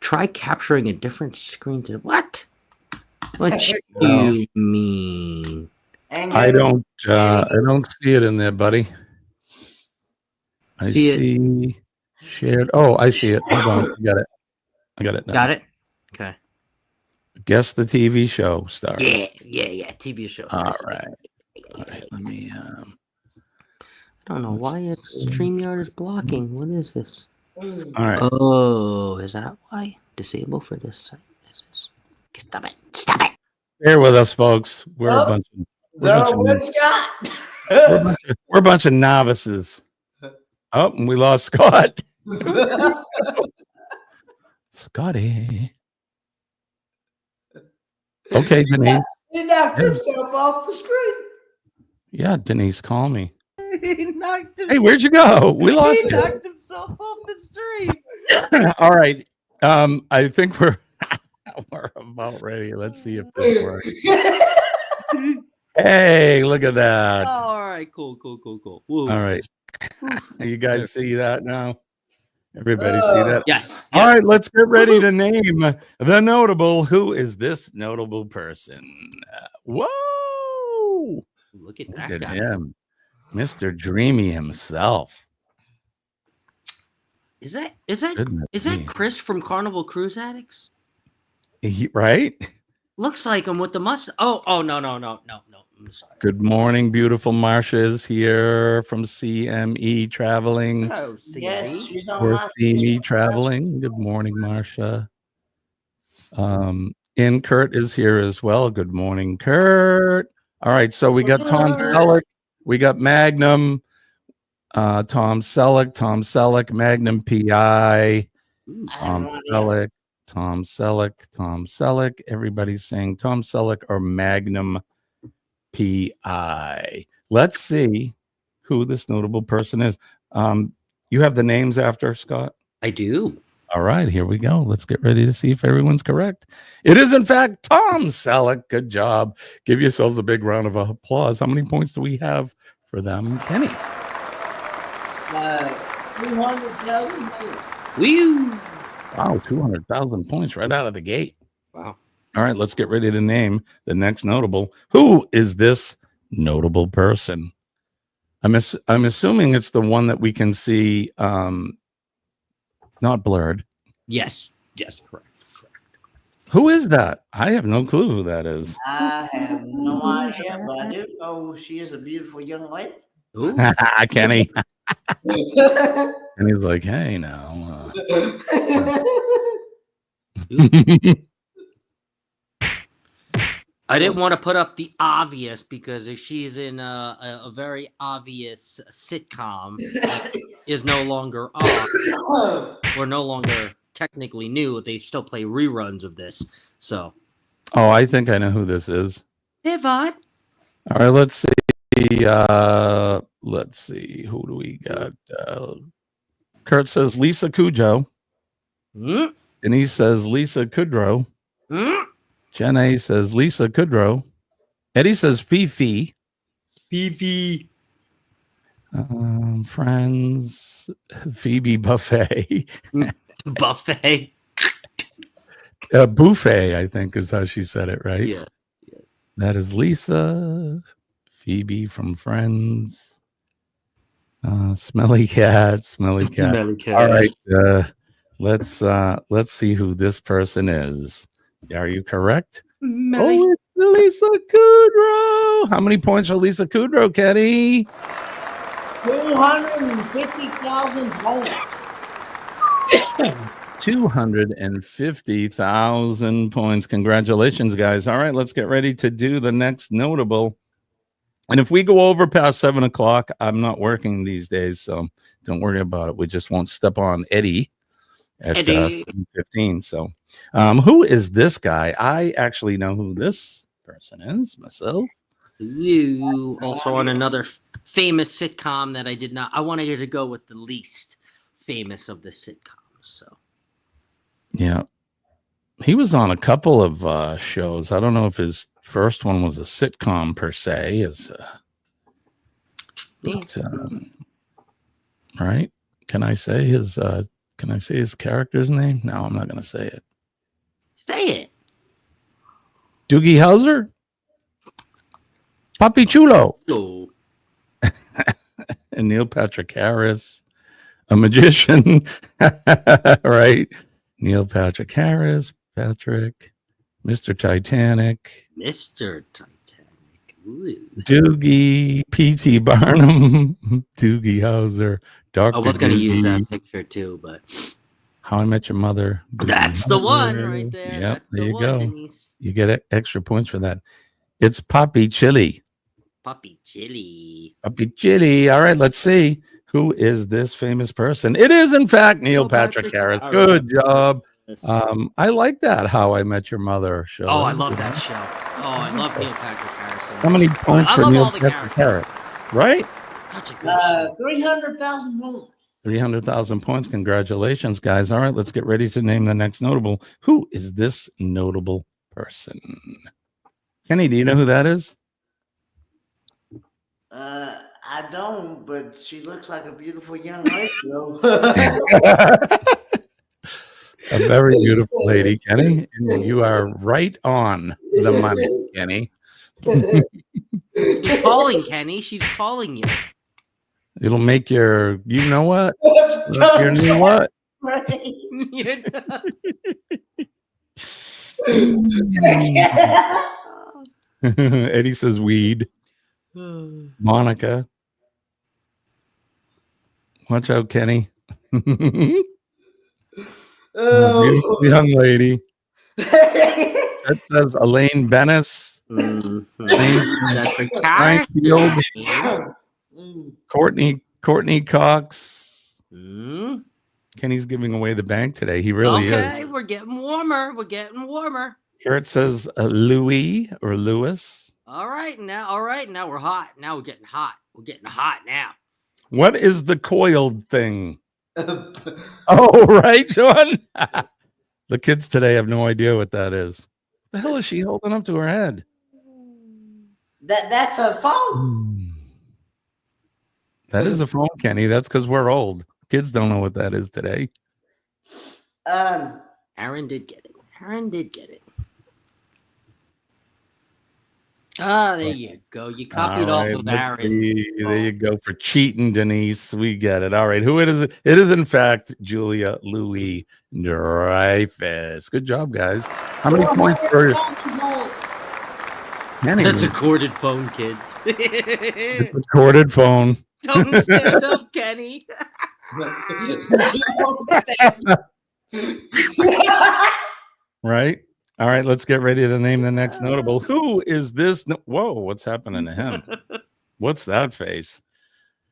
Try capturing a different screen to what? What do you mean? I don't see it in there, buddy. I see shared. Oh, I see it. Hold on. I got it now. Got it? Okay. Guess the TV show star. Yeah. TV show stars. All right. Let me. I don't know why StreamYard is blocking. What is this? All right. Oh, is that why? Disable for this site. Stop it. Bear with us, folks. We're a bunch of novices. Oh, and we lost Scott. Scotty. Okay, Denise. He knocked himself off the screen. Yeah, Denise, call me. He knocked him. Hey, where'd you go? We lost you. He knocked himself off the street. All right. I think we're about ready. Let's see if this works. Hey, look at that. All right, cool. Woo. All right. You guys see that now? Everybody see that? Yes. All right, let's get ready to name the notable. Who is this notable person? Whoa! Look at Look that at guy. him. Mr. Dreamy himself. Is that Goodness me. Chris from Carnival Cruise Addicts? Right? Looks like him with the mustache. Oh, no. I'm sorry. Good morning, beautiful Marsha is here from CME Traveling. Oh, Yes, she's on Or my CME Traveling. Good morning, Marsha. And Kurt is here as well. Good morning, Kurt. All right, so we got Tom Selleck. We got Magnum, Tom Selleck, Magnum PI, Tom Selleck. Everybody's saying Tom Selleck or Magnum PI. Let's see who this notable person is. You have the names after, Scott? I do. All right, here we go. Let's get ready to see if everyone's correct. It is, in fact, Tom Selleck. Good job. Give yourselves a big round of applause. How many points do we have for them, Kenny? 300,000. Woo! Wow, 200,000 points right out of the gate. Wow. All right, let's get ready to name the next notable. Who is this notable person? I'm assuming it's the one that we can see, not blurred. Yes. Yes. Correct. Who is that? I have no clue who that is. I have no idea, but I do know she is a beautiful young lady. Ooh. Kenny. And he's like, hey, now. I didn't want to put up the obvious because if she's in a very obvious sitcom that is no longer on or no longer technically new, they still play reruns of this. So, Oh, I think I know who this is. Pivot. All right, let's see. Let's see. Who do we got? Kurt says Lisa Cupojoe. Mm? Denise says Lisa Kudrow. Mm? Jenny says Lisa Kudrow. Eddie says Fifi. Fifi. Friends. Phoebe Buffet. Buffet. Buffet, I think is how she said it, right? Yeah. Yes. That is Lisa. Phoebe from Friends. Smelly cat. Smelly cat. Smelly cat. All right. Let's see who this person is. Are you correct? Smelly. Oh, it's Lisa Kudrow. How many points for Lisa Kudrow, Kenny? 250,000 points. 250,000 points. Congratulations, guys. All right, let's get ready to do the next notable. And if we go over past 7 o'clock, I'm not working these days, so don't worry about it. We just won't step on Eddie at 7:15. So, who is this guy? I actually know who this person is myself. You also on another famous sitcom that I did not. I wanted to go with the least famous of the sitcoms. So, yeah, he was on a couple of shows. I don't know if his first one was a sitcom per se. Right? Can I say his? Can I say his character's name? No, I'm not going to say it. Say it. Doogie Howser? Papi Chulo. Oh. And Neil Patrick Harris, a magician. Right? Neil Patrick Harris, Patrick, Mr. Titanic. Mr. Titanic. Ooh. Doogie, P.T. Barnum, Doogie Howser, Dr. I was going to use Doogie, that picture too, but How I Met Your Mother. Doogie that's the one Howser. right there. Yep, That's there the you one, go. Denise. You get extra points for that. It's Papi Chili. Papi Chili. Papi Chili. All right, let's see. Who is this famous person? It is, in fact, Neil Patrick Harris. Good job. I like that How I Met Your Mother show. Oh, I love that show. Oh, I love Neil Patrick Harris. How many points for Neil Patrick Harris? Right? Such a good show. 300,000 points. 300,000 points. Congratulations, guys. All right, let's get ready to name the next notable. Who is this notable person? Kenny, do you know who that is? I don't, but she looks like a beautiful young lady. A very beautiful lady, Kenny. And you are right on the money, Kenny. She's calling, Kenny. She's calling you. It'll make your, you know what? Your new what? Eddie says weed. Monica. Watch out, Kenny. Beautiful young lady. That says Elaine Bennis. Frank Field. Courtney Cox. Kenny's giving away the bank today. He really is. Okay, we're getting warmer. We're getting warmer. Kurt says Louis or Lewis. All right, now we're hot. Now we're getting hot. We're getting hot now. What is the coiled thing? Oh, right, Sean. The kids today have no idea what that is. What the hell is she holding up to her head? That's a phone. That is a phone, Kenny. That's because we're old. Kids don't know what that is today. Aaron did get it. Aaron did get it. Ah, there you go. You copied All off right, of let's Aaron. see. There you go for cheating, Denise. We get it. All right. Who it is? It is, in fact, Julia Louis Dreyfus. Good job, guys. How many points for Kenny? That's a corded phone, kids. It's a corded phone. Don't stand up, Kenny. Right. All right. Let's get ready to name the next notable. Who is this? Whoa, what's happening to him? What's that face?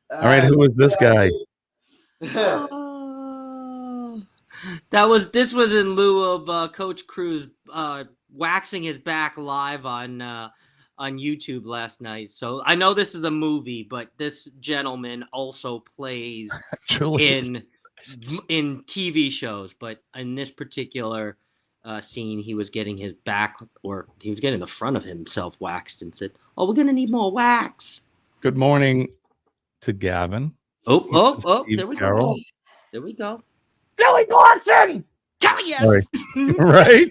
All right. Who is this guy? This was in lieu of Coach Cruz waxing his back live on YouTube last night. So I know this is a movie, but this gentleman also plays in TV shows. But in this particular scene, he was getting his back, or he was getting the front of himself waxed, and said, "Oh, we're gonna need more wax." Good morning to Gavin. Oh, Steve there we Carroll. go. There we go. Billy Clarkson. Yes. Right.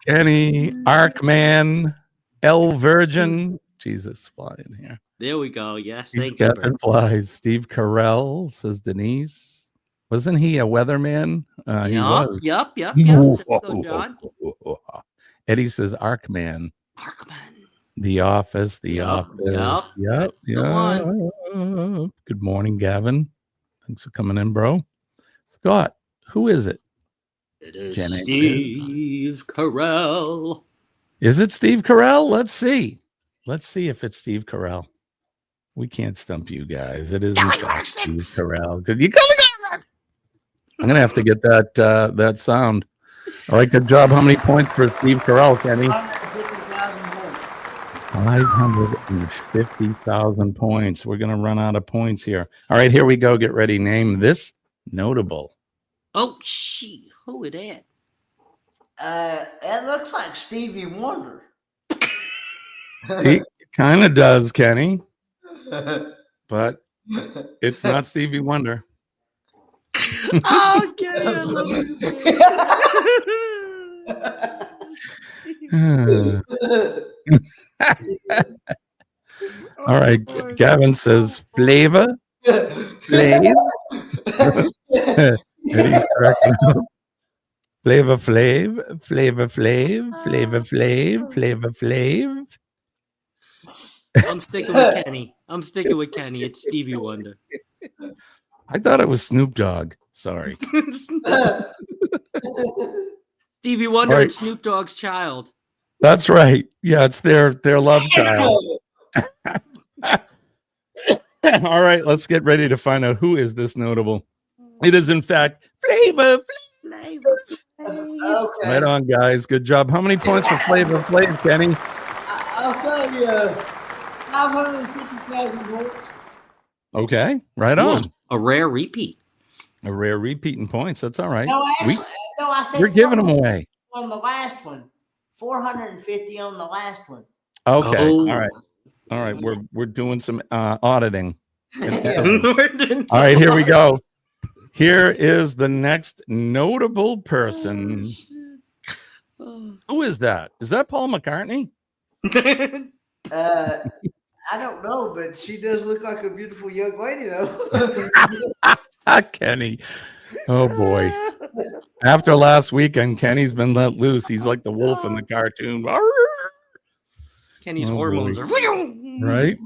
Kenny, Arkman, L Virgin. Jesus, flying here. There we go. Yes, He's thank you. Captain Flies. Steve Carell, says Denise. Wasn't he a weatherman? He was. Yep. Let's go, John. Eddie says Arkman. Arkman. The Office. Yep. Yep. Good morning, Gavin. Thanks for coming in, bro. Scott, who is it? It is Steve Carell. Is it Steve Carell? Let's see. Let's see if it's Steve Carell. We can't stump you guys. It is in fact Steve Carell. Good. You I'm gonna have to get that sound. All right, good job. How many points for Steve Carell, Kenny? 550,000 points. We're gonna run out of points here. All right, here we go. Get ready. Name this notable. Oh, gee, who is that? It looks like Stevie Wonder. He kind of does, Kenny, but it's not Stevie Wonder. Oh, Kenny, I love you. All right, Gavin says flavor. Flav. And he's correct. Flavor Flav. Flavor Flav. Flavor Flav. Flavor Flav. I'm sticking with Kenny. It's Stevie Wonder. I thought it was Snoop Dogg. Sorry. Stevie Wonder Right. and Snoop Dogg's child. That's right. Yeah, it's their love child. All right, let's get ready to find out who is this notable. It is, in fact, Flavor Flav. Okay. Right on, guys. Good job. How many points for Flavor Flav, Kenny? I'll say 550,000 points. Okay, right on. A rare repeat. A rare repeat in points. That's all right. No, actually, I said We're giving them away. on the last one. 450 on the last one. Okay. Oh. All right. We're doing some auditing. Yeah. All right, here we go. Here is the next notable person. Who is that? Is that Paul McCartney? I don't know, but she does look like a beautiful young lady, though. Kenny. Oh boy. After last weekend, Kenny's been let loose. He's like the wolf in the cartoon. Kenny's Oh, hormones boy. are Right?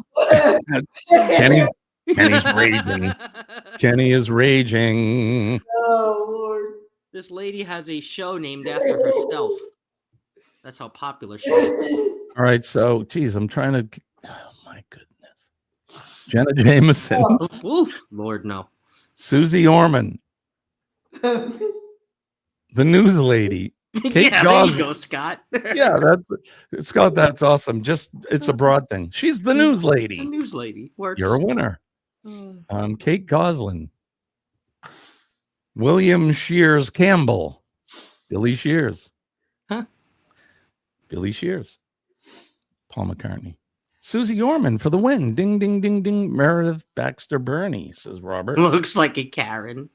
Kenny's raging. Kenny is raging. Oh, Lord. This lady has a show named after herself. That's how popular she is. All right, so geez, I'm trying to. Oh my goodness, Jenna Jameson, Oof, Lord, no. Susie Orman, the news lady. Kate Yeah, there Goss- you go, Scott. Yeah, that's Scott. That's awesome. Just it's a broad thing. She's the news The lady. news lady works. You're a winner. Mm. Kate Goslin, William Shears Campbell, Billy Shears. Huh? Billy Shears. Paul McCartney. Susie Orman for the win. Ding, ding, ding, ding. Meredith Baxter Burney, says Robert. Looks like a Karen.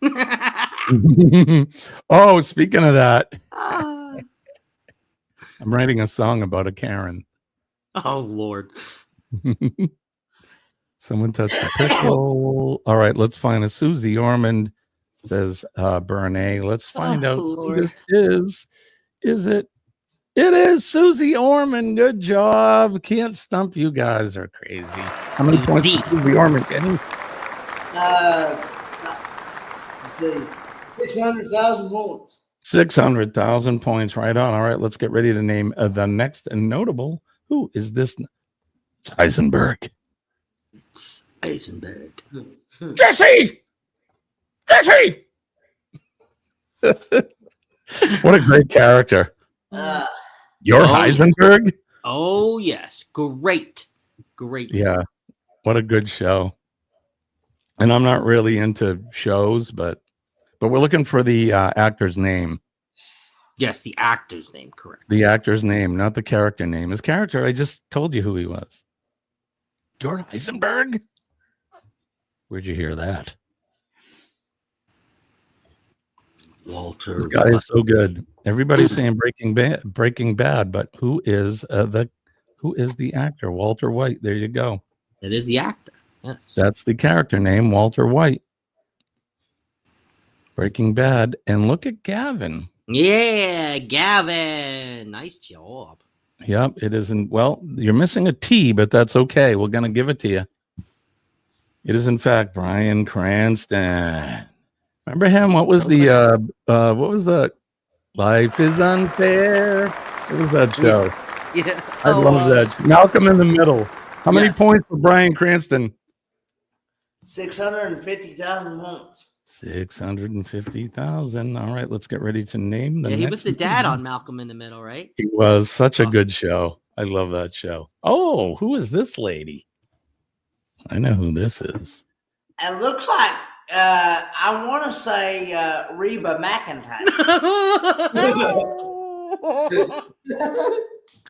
Oh, speaking of that, Ah. I'm writing a song about a Karen. Oh, Lord. Someone touched the pickle. All right, let's find a Susie Ormond, says Bernay. Let's find out who this is. Is it? It is Susie Ormond. Good job. Can't stump. You guys are crazy. How many points for Susie Ormond, Kenny? Let's see, 600,000 points. 600,000 points. Right on. All right, let's get ready to name the next notable. Who is this? It's Heisenberg. It's Heisenberg. Jesse! Jesse! What a great character. You're Heisenberg? Oh, yes. Great. Great. Yeah. What a good show. And I'm not really into shows, but we're looking for the actor's name. Yes, the actor's name, correct. The actor's name, not the character name. His character, I just told you who he was. You're Heisenberg? Where'd you hear that? Walter. This guy is so good. Everybody's saying Breaking Bad, but who is the actor? Walter White. There you go. It is the actor. Yes. That's the character name, Walter White. Breaking Bad. And look at Gavin. Yeah, Gavin. Nice job. Yep, it isn't. Well, you're missing a T, but that's okay. We're going to give it to you. It is, in fact, Bryan Cranston. Remember him? What was the Life is Unfair? What was that show? Yeah. I love that. Malcolm in the Middle. How many points for Bryan Cranston? 650,000 points. 650,000. All right, let's get ready to name the Yeah, he next was the dad on Malcolm in the Middle, right? He was such a good show. I love that show. Oh, who is this lady? I know who this is. It looks like I want to say Reba McEntire.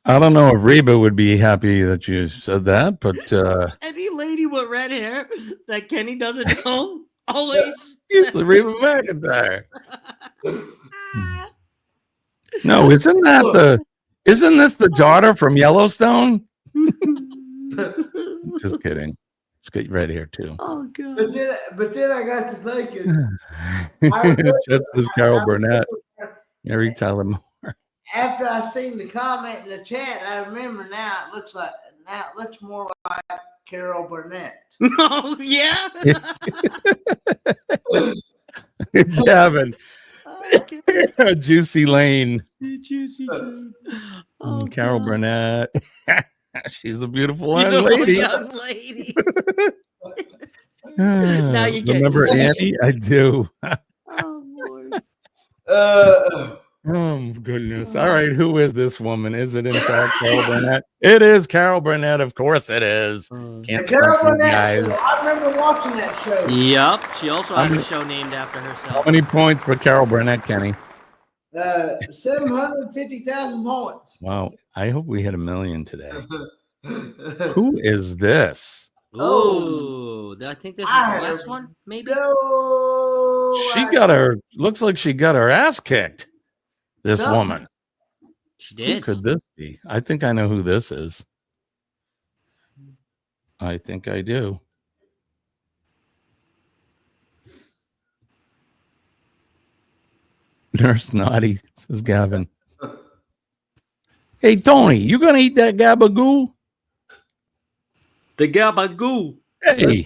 I don't know if Reba would be happy that you said that, but any lady with red hair that Kenny doesn't know always. It's the Reba McEntire. No, isn't this the daughter from Yellowstone? Just kidding. Just get red hair too. Oh god. But then I got to thinking. Just as Carol Burnett, Mary Tyler Moore. After I seen the comment in the chat, I remember now it looks more like Carol Burnett. Oh yeah. Gavin. Juicy Lane. Juicy. Oh, Carol Burnett. She's a beautiful young lady. Now you get Remember Annie? I do. Oh Lord. Oh goodness. All right, who is this woman? Is it in fact Carol Burnett? It is Carol Burnett, of course it is. Can't Carol stop you Burnett guys. show. I remember watching that show. Yep. She also had a show named after herself. How many points for Carol Burnett, Kenny? 750,000 points. Wow. I hope we hit 1 million today. Who is this? Oh, I think this is the last one, maybe. Looks like she got her ass kicked. This woman. She did. Who could this be? I think I know who this is. I think I do. Nurse Naughty, says Gavin. Hey, Tony, you going to eat that gabagoo? The gabagoo. Hey,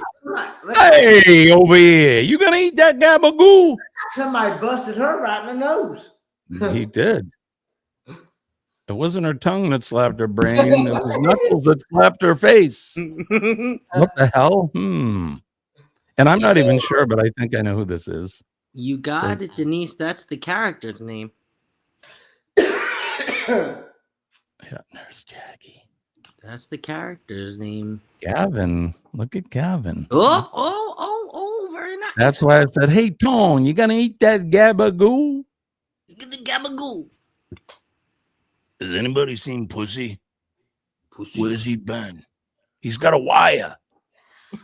over here. You going to eat that gabagoo? Somebody busted her right in the nose. He did. It wasn't her tongue that slapped her brain. It was knuckles that slapped her face. What the hell? And I'm not even sure, but I think I know who this is. You got it, Denise. That's the character's name. Yeah, Nurse Jackie. That's the character's name. Gavin. Look at Gavin. Oh, very nice. That's why I said, hey, Tone, you going to eat that gabagoo? Get the gabagoo. Has anybody seen Pussy? Where's he been? He's got a wire.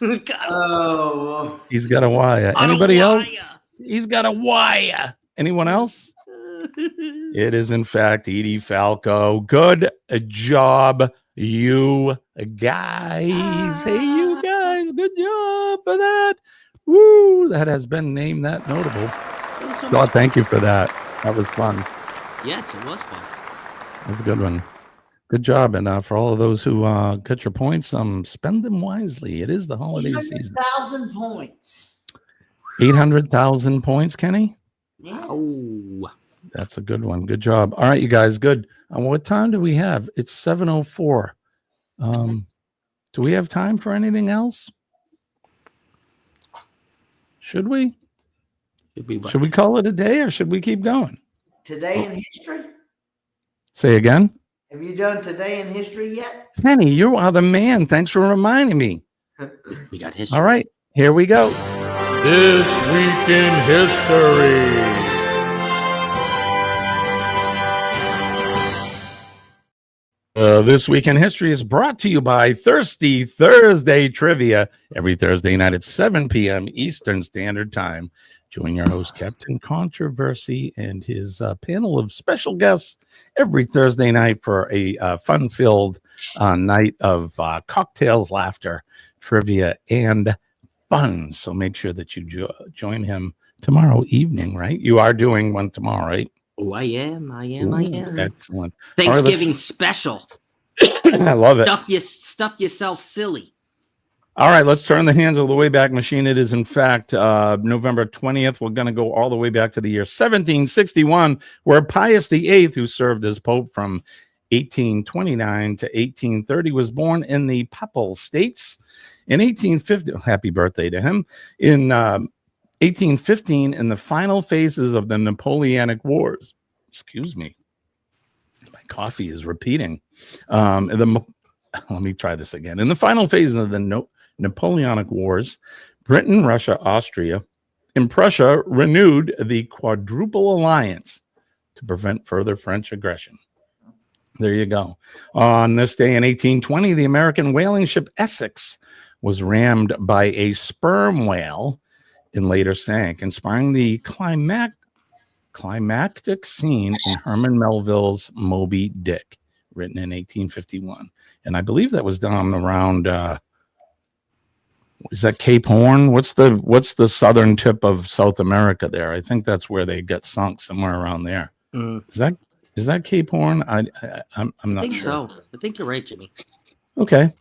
Oh, He's got a wire. Anybody else? He's got a wire. Anyone else? It is, in fact, Edie Falco. Good job, you guys. Hey, you guys. Good job for that. Woo. That has been named that notable. God, thank you for that. That was fun. Yes, it was fun. That was a good one. Good job. And for all of those who got your points, spend them wisely. It is the holiday season. 800,000 points. 800,000 points, Kenny? Yeah. Oh, That's a good one. Good job. All right, you guys. Good. What time do we have? It's 7:04. Do we have time for anything else? Should we? Should we call it a day or should we keep going? Today in history? Say again? Have you done today in history yet? Kenny, you are the man. Thanks for reminding me. we got history. All right, here we go. This Week in History. This Week in History is brought to you by Thirsty Thursday Trivia every Thursday night at 7 p.m. Eastern Standard Time. Join your host, Captain Controversy, and his panel of special guests every Thursday night for a fun-filled night of cocktails, laughter, trivia, and fun. So make sure that you join him tomorrow evening, right? You are doing one tomorrow, right? Oh, I am. Excellent. Thanksgiving special. I love it. Stuff yourself silly. All right, let's turn the hands of the Wayback Machine. It is, in fact, November 20th. We're going to go all the way back to the year 1761, where Pius VIII, who served as Pope from 1829 to 1830, was born in the Papal States. In 1850, happy birthday to him. In 1815, in the final phases of the Napoleonic Wars, excuse me, my coffee is repeating. Let me try this again. In the final phase of the Napoleonic Wars, Britain, Russia, Austria, and Prussia renewed the Quadruple Alliance to prevent further French aggression. There you go. On this day in 1820, the American whaling ship Essex was rammed by a sperm whale and later sank, inspiring the climactic scene in Herman Melville's Moby Dick, written in 1851. And I believe that was done around is that Cape Horn? What's the southern tip of South America there? I think that's where they get sunk, somewhere around there. Is that Cape Horn? I'm not sure. So. I think you're right, Jimmy. Okay.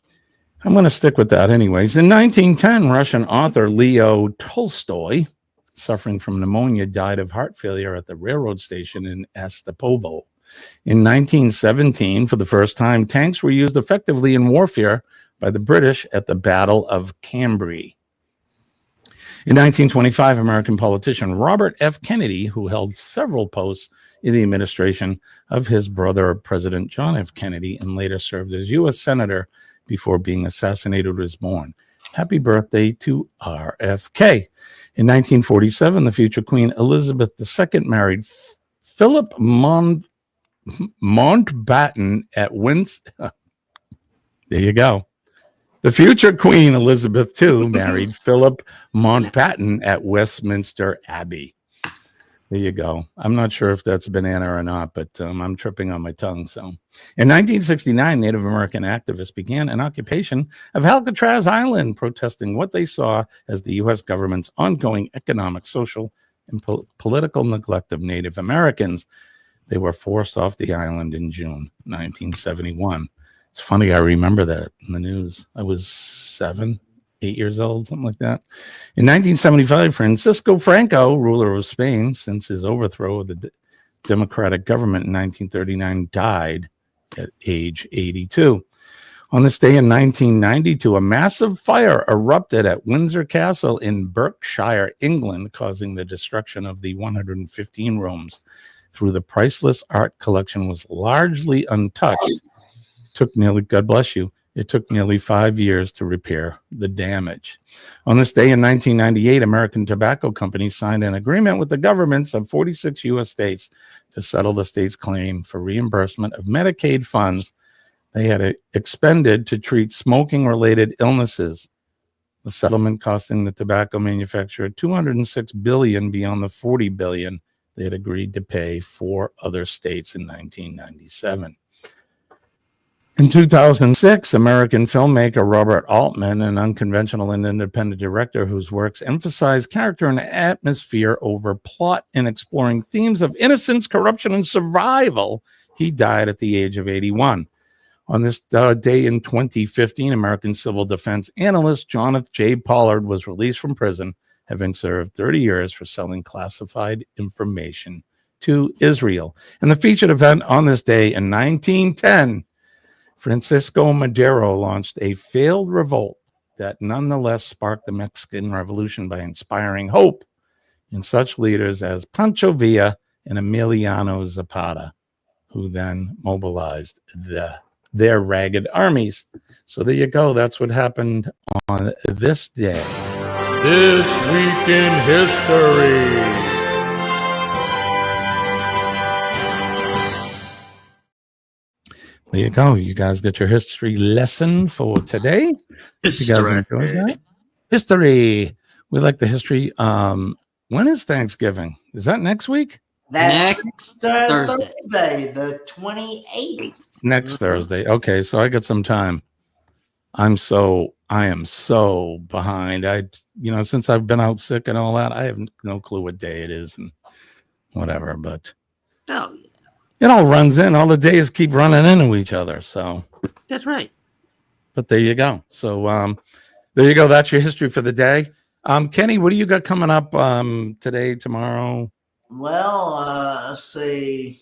I'm going to stick with that anyways. In 1910, Russian author Leo Tolstoy, suffering from pneumonia, died of heart failure at the railroad station in Astapovo. In 1917, for the first time, tanks were used effectively in warfare by the British at the Battle of Cambrai. In 1925, American politician Robert F. Kennedy, who held several posts in the administration of his brother, President John F. Kennedy, and later served as U.S. Senator before being assassinated, was born. Happy birthday to RFK. In 1947, the future Queen Elizabeth II married Philip Mountbatten at Windsor. There you go. The future Queen Elizabeth II married Philip Mountbatten at Westminster Abbey. There you go. I'm not sure if that's a banana or not, but I'm tripping on my tongue. So, in 1969, Native American activists began an occupation of Alcatraz Island, protesting what they saw as the U.S. government's ongoing economic, social, and political neglect of Native Americans. They were forced off the island in June 1971. It's funny, I remember that in the news. I was 7, 8 years old, something like that. In 1975, Francisco Franco, ruler of Spain, since his overthrow of the democratic government in 1939, died at age 82. On this day in 1992, a massive fire erupted at Windsor Castle in Berkshire, England, causing the destruction of the 115 rooms. Through the priceless art collection was largely untouched. God bless you. It took nearly 5 years to repair the damage. On this day in 1998, American tobacco companies signed an agreement with the governments of 46 U.S. states to settle the state's claim for reimbursement of Medicaid funds they had expended to treat smoking-related illnesses. The settlement costing the tobacco manufacturer $206 billion beyond the $40 billion they had agreed to pay for other states in 1997. In 2006, American filmmaker Robert Altman, an unconventional and independent director whose works emphasize character and atmosphere over plot and exploring themes of innocence, corruption, and survival, he died at the age of 81. On this day in 2015, American civil defense analyst Jonathan J. Pollard was released from prison, having served 30 years for selling classified information to Israel. And the featured event on this day in 1910, Francisco Madero launched a failed revolt that nonetheless sparked the Mexican Revolution by inspiring hope in such leaders as Pancho Villa and Emiliano Zapata, who then mobilized their ragged armies. So there you go. That's what happened on this day. This week in history. There you go. You guys get your history lesson for today. You guys enjoy that? History. We like the history. When is Thanksgiving? Is that next week? That's Next Thursday, the 28th. Next Thursday. Okay, so I got some time. I am so behind. Since I've been out sick and all that, I have no clue what day it is and whatever, but it all runs in. All the days keep running into each other. So that's right. But there you go. So there you go. That's your history for the day. Kenny, what do you got coming up today, tomorrow? Well, let's see.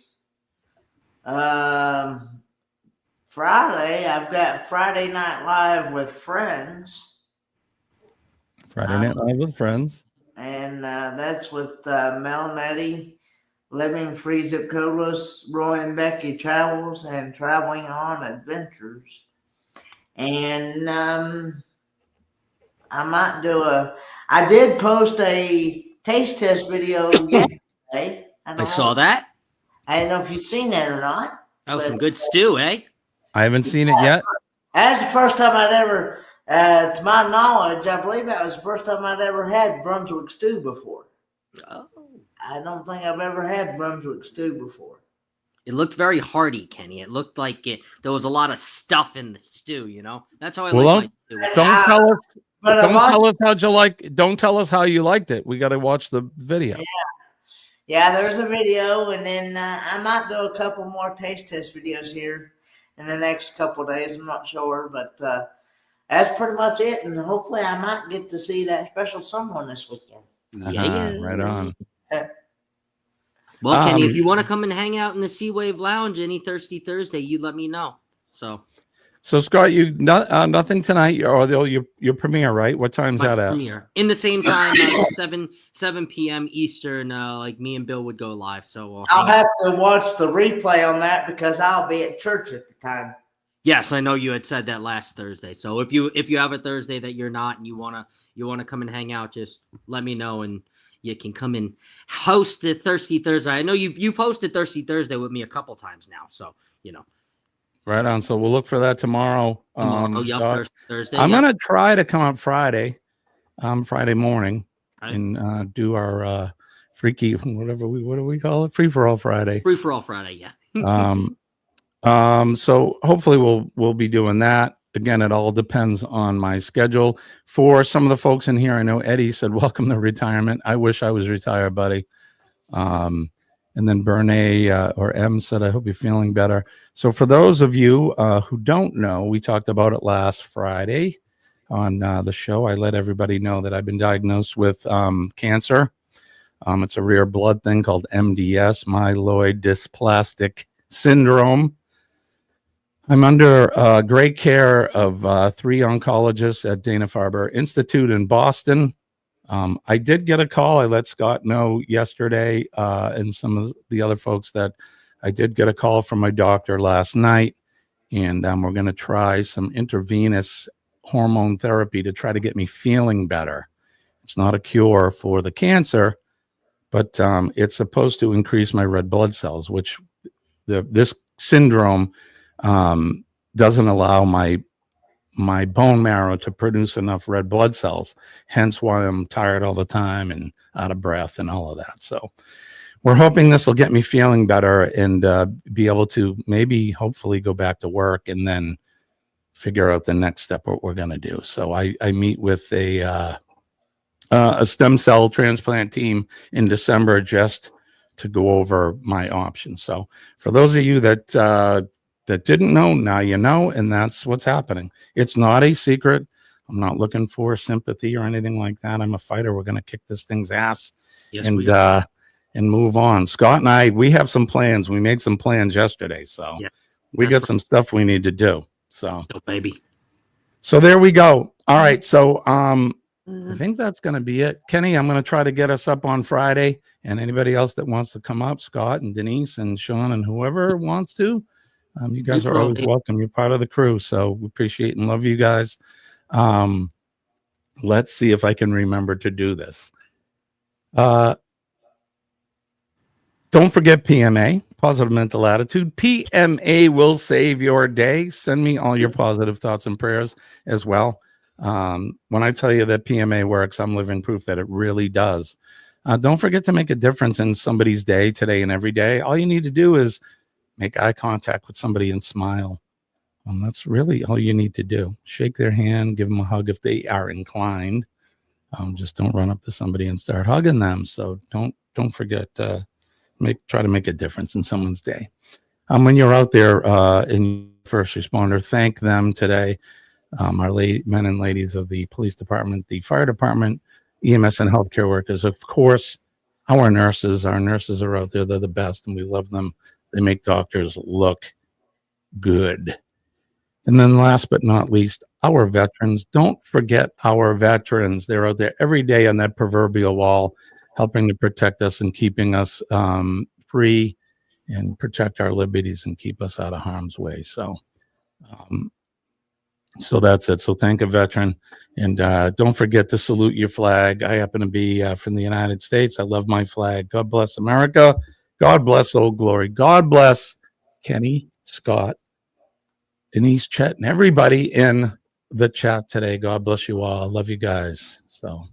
Friday, I've got Friday Night Live with friends. Friday Night Live with friends. And that's with Mel Nettie, Living Free Zip Codeless, Roy and Becky Travels, and Traveling on Adventures. And I might do I did post a taste test video yesterday. I saw that. I don't know if you've seen that or not. That was some good stew, eh? I haven't seen it yet. That's the first time I'd ever, to my knowledge, I believe that was the first time I'd ever had Brunswick stew before. Oh. I don't think I've ever had Brunswick stew before. It looked very hearty, Kenny. It looked like there was a lot of stuff in the stew, That's how I like my stew. Don't tell us how you like. Don't tell us how you liked it. We got to watch the video. Yeah, there's a video, and then I might do a couple more taste test videos here in the next couple days. I'm not sure, but that's pretty much it. And hopefully, I might get to see that special someone this weekend. Yeah, right on. Well, Kenny, if you want to come and hang out in the Sea Wave Lounge any Thirsty Thursday, you let me know. So Scott, you nothing tonight or your premiere, right? What time's that at? Premiere in the same time, 7 p.m. Eastern. Like me and Bill would go live. So I'll have to watch the replay on that because I'll be at church at the time. Yes, I know you had said that last Thursday. So if you have a Thursday that you're not and you wanna come and hang out, just let me know and you can come and host the Thirsty Thursday. I know you've hosted Thirsty Thursday with me a couple times now, so Right on. So we'll look for that tomorrow. Thursday. I'm gonna try to come up Friday morning, and do our freaky what do we call it? Free for all Friday. Free for all Friday, yeah. So hopefully we'll be doing that. Again, it all depends on my schedule. For some of the folks in here, I know Eddie said, welcome to retirement. I wish I was retired, buddy. And then Bernay or M said, I hope you're feeling better. So for those of you who don't know, we talked about it last Friday on the show. I let everybody know that I've been diagnosed with cancer. It's a rare blood thing called MDS, myelodysplastic syndrome. I'm under great care of 3 oncologists at Dana-Farber Institute in Boston. I did get a call. I let Scott know yesterday and some of the other folks that I did get a call from my doctor last night. And we're going to try some intravenous hormone therapy to try to get me feeling better. It's not a cure for the cancer, but it's supposed to increase my red blood cells, which this syndrome doesn't allow my bone marrow to produce enough red blood cells, hence why I'm tired all the time and out of breath and all of that. So we're hoping this will get me feeling better and be able to maybe hopefully go back to work and then figure out the next step what we're going to do. So I meet with a stem cell transplant team in December just to go over my options. So for those of you that didn't know, now you know, and that's what's happening. It's not a secret. I'm not looking for sympathy or anything like that. I'm a fighter. We're going to kick this thing's ass and move on. Scott and I, we have some plans. We made some plans yesterday. So we got some stuff we need to do. So, baby. So there we go. All right. So I think that's going to be it. Kenny, I'm going to try to get us up on Friday, and anybody else that wants to come up, Scott and Denise and Sean and whoever wants to, you guys are always welcome. You're part of the crew. So we appreciate and love you guys. Let's see if I can remember to do this. Don't forget PMA, positive mental attitude. PMA will save your day. Send me all your positive thoughts and prayers as well. When I tell you that PMA works, I'm living proof that it really does. Don't forget to make a difference in somebody's day today and every day. All you need to do is make eye contact with somebody and smile. That's really all you need to do. Shake their hand, give them a hug if they are inclined. Just don't run up to somebody and start hugging them. So don't forget try to make a difference in someone's day. When you're out there in first responder, thank them today. Our men and ladies of the police department, the fire department, EMS, and healthcare workers. Of course, our nurses are out there. They're the best, and we love them. They make doctors look good. And then last but not least, our veterans. Don't forget our veterans. They're out there every day on that proverbial wall, helping to protect us and keeping us free and protect our liberties and keep us out of harm's way. So that's it. So thank a veteran. And don't forget to salute your flag. I happen to be from the United States. I love my flag. God bless America. God bless Old Glory. God bless Kenny, Scott, Denise, Chet, and everybody in the chat today. God bless you all. I love you guys. So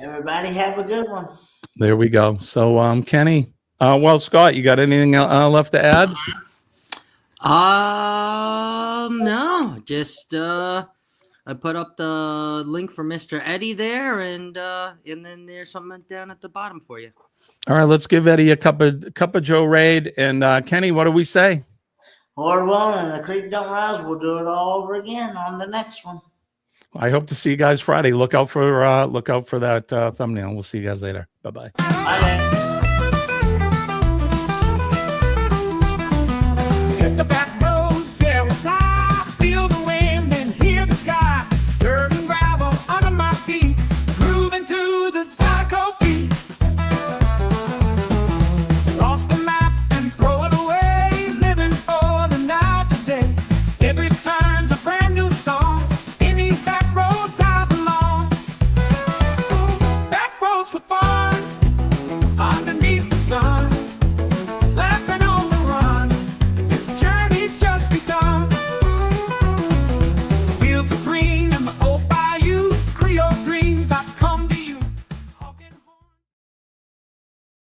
everybody have a good one. There we go. So Kenny, Scott, you got anything left to add? No, just I put up the link for Mr. Eddie there, and then there's something down at the bottom for you. All right, let's give Eddie a Cupojoe raid. And Kenny, what do we say? Lord willing, and the creek don't rise, we'll do it all over again on the next one. I hope to see you guys Friday. Look out for that thumbnail. We'll see you guys later. Bye-bye. Bye. Hit the back.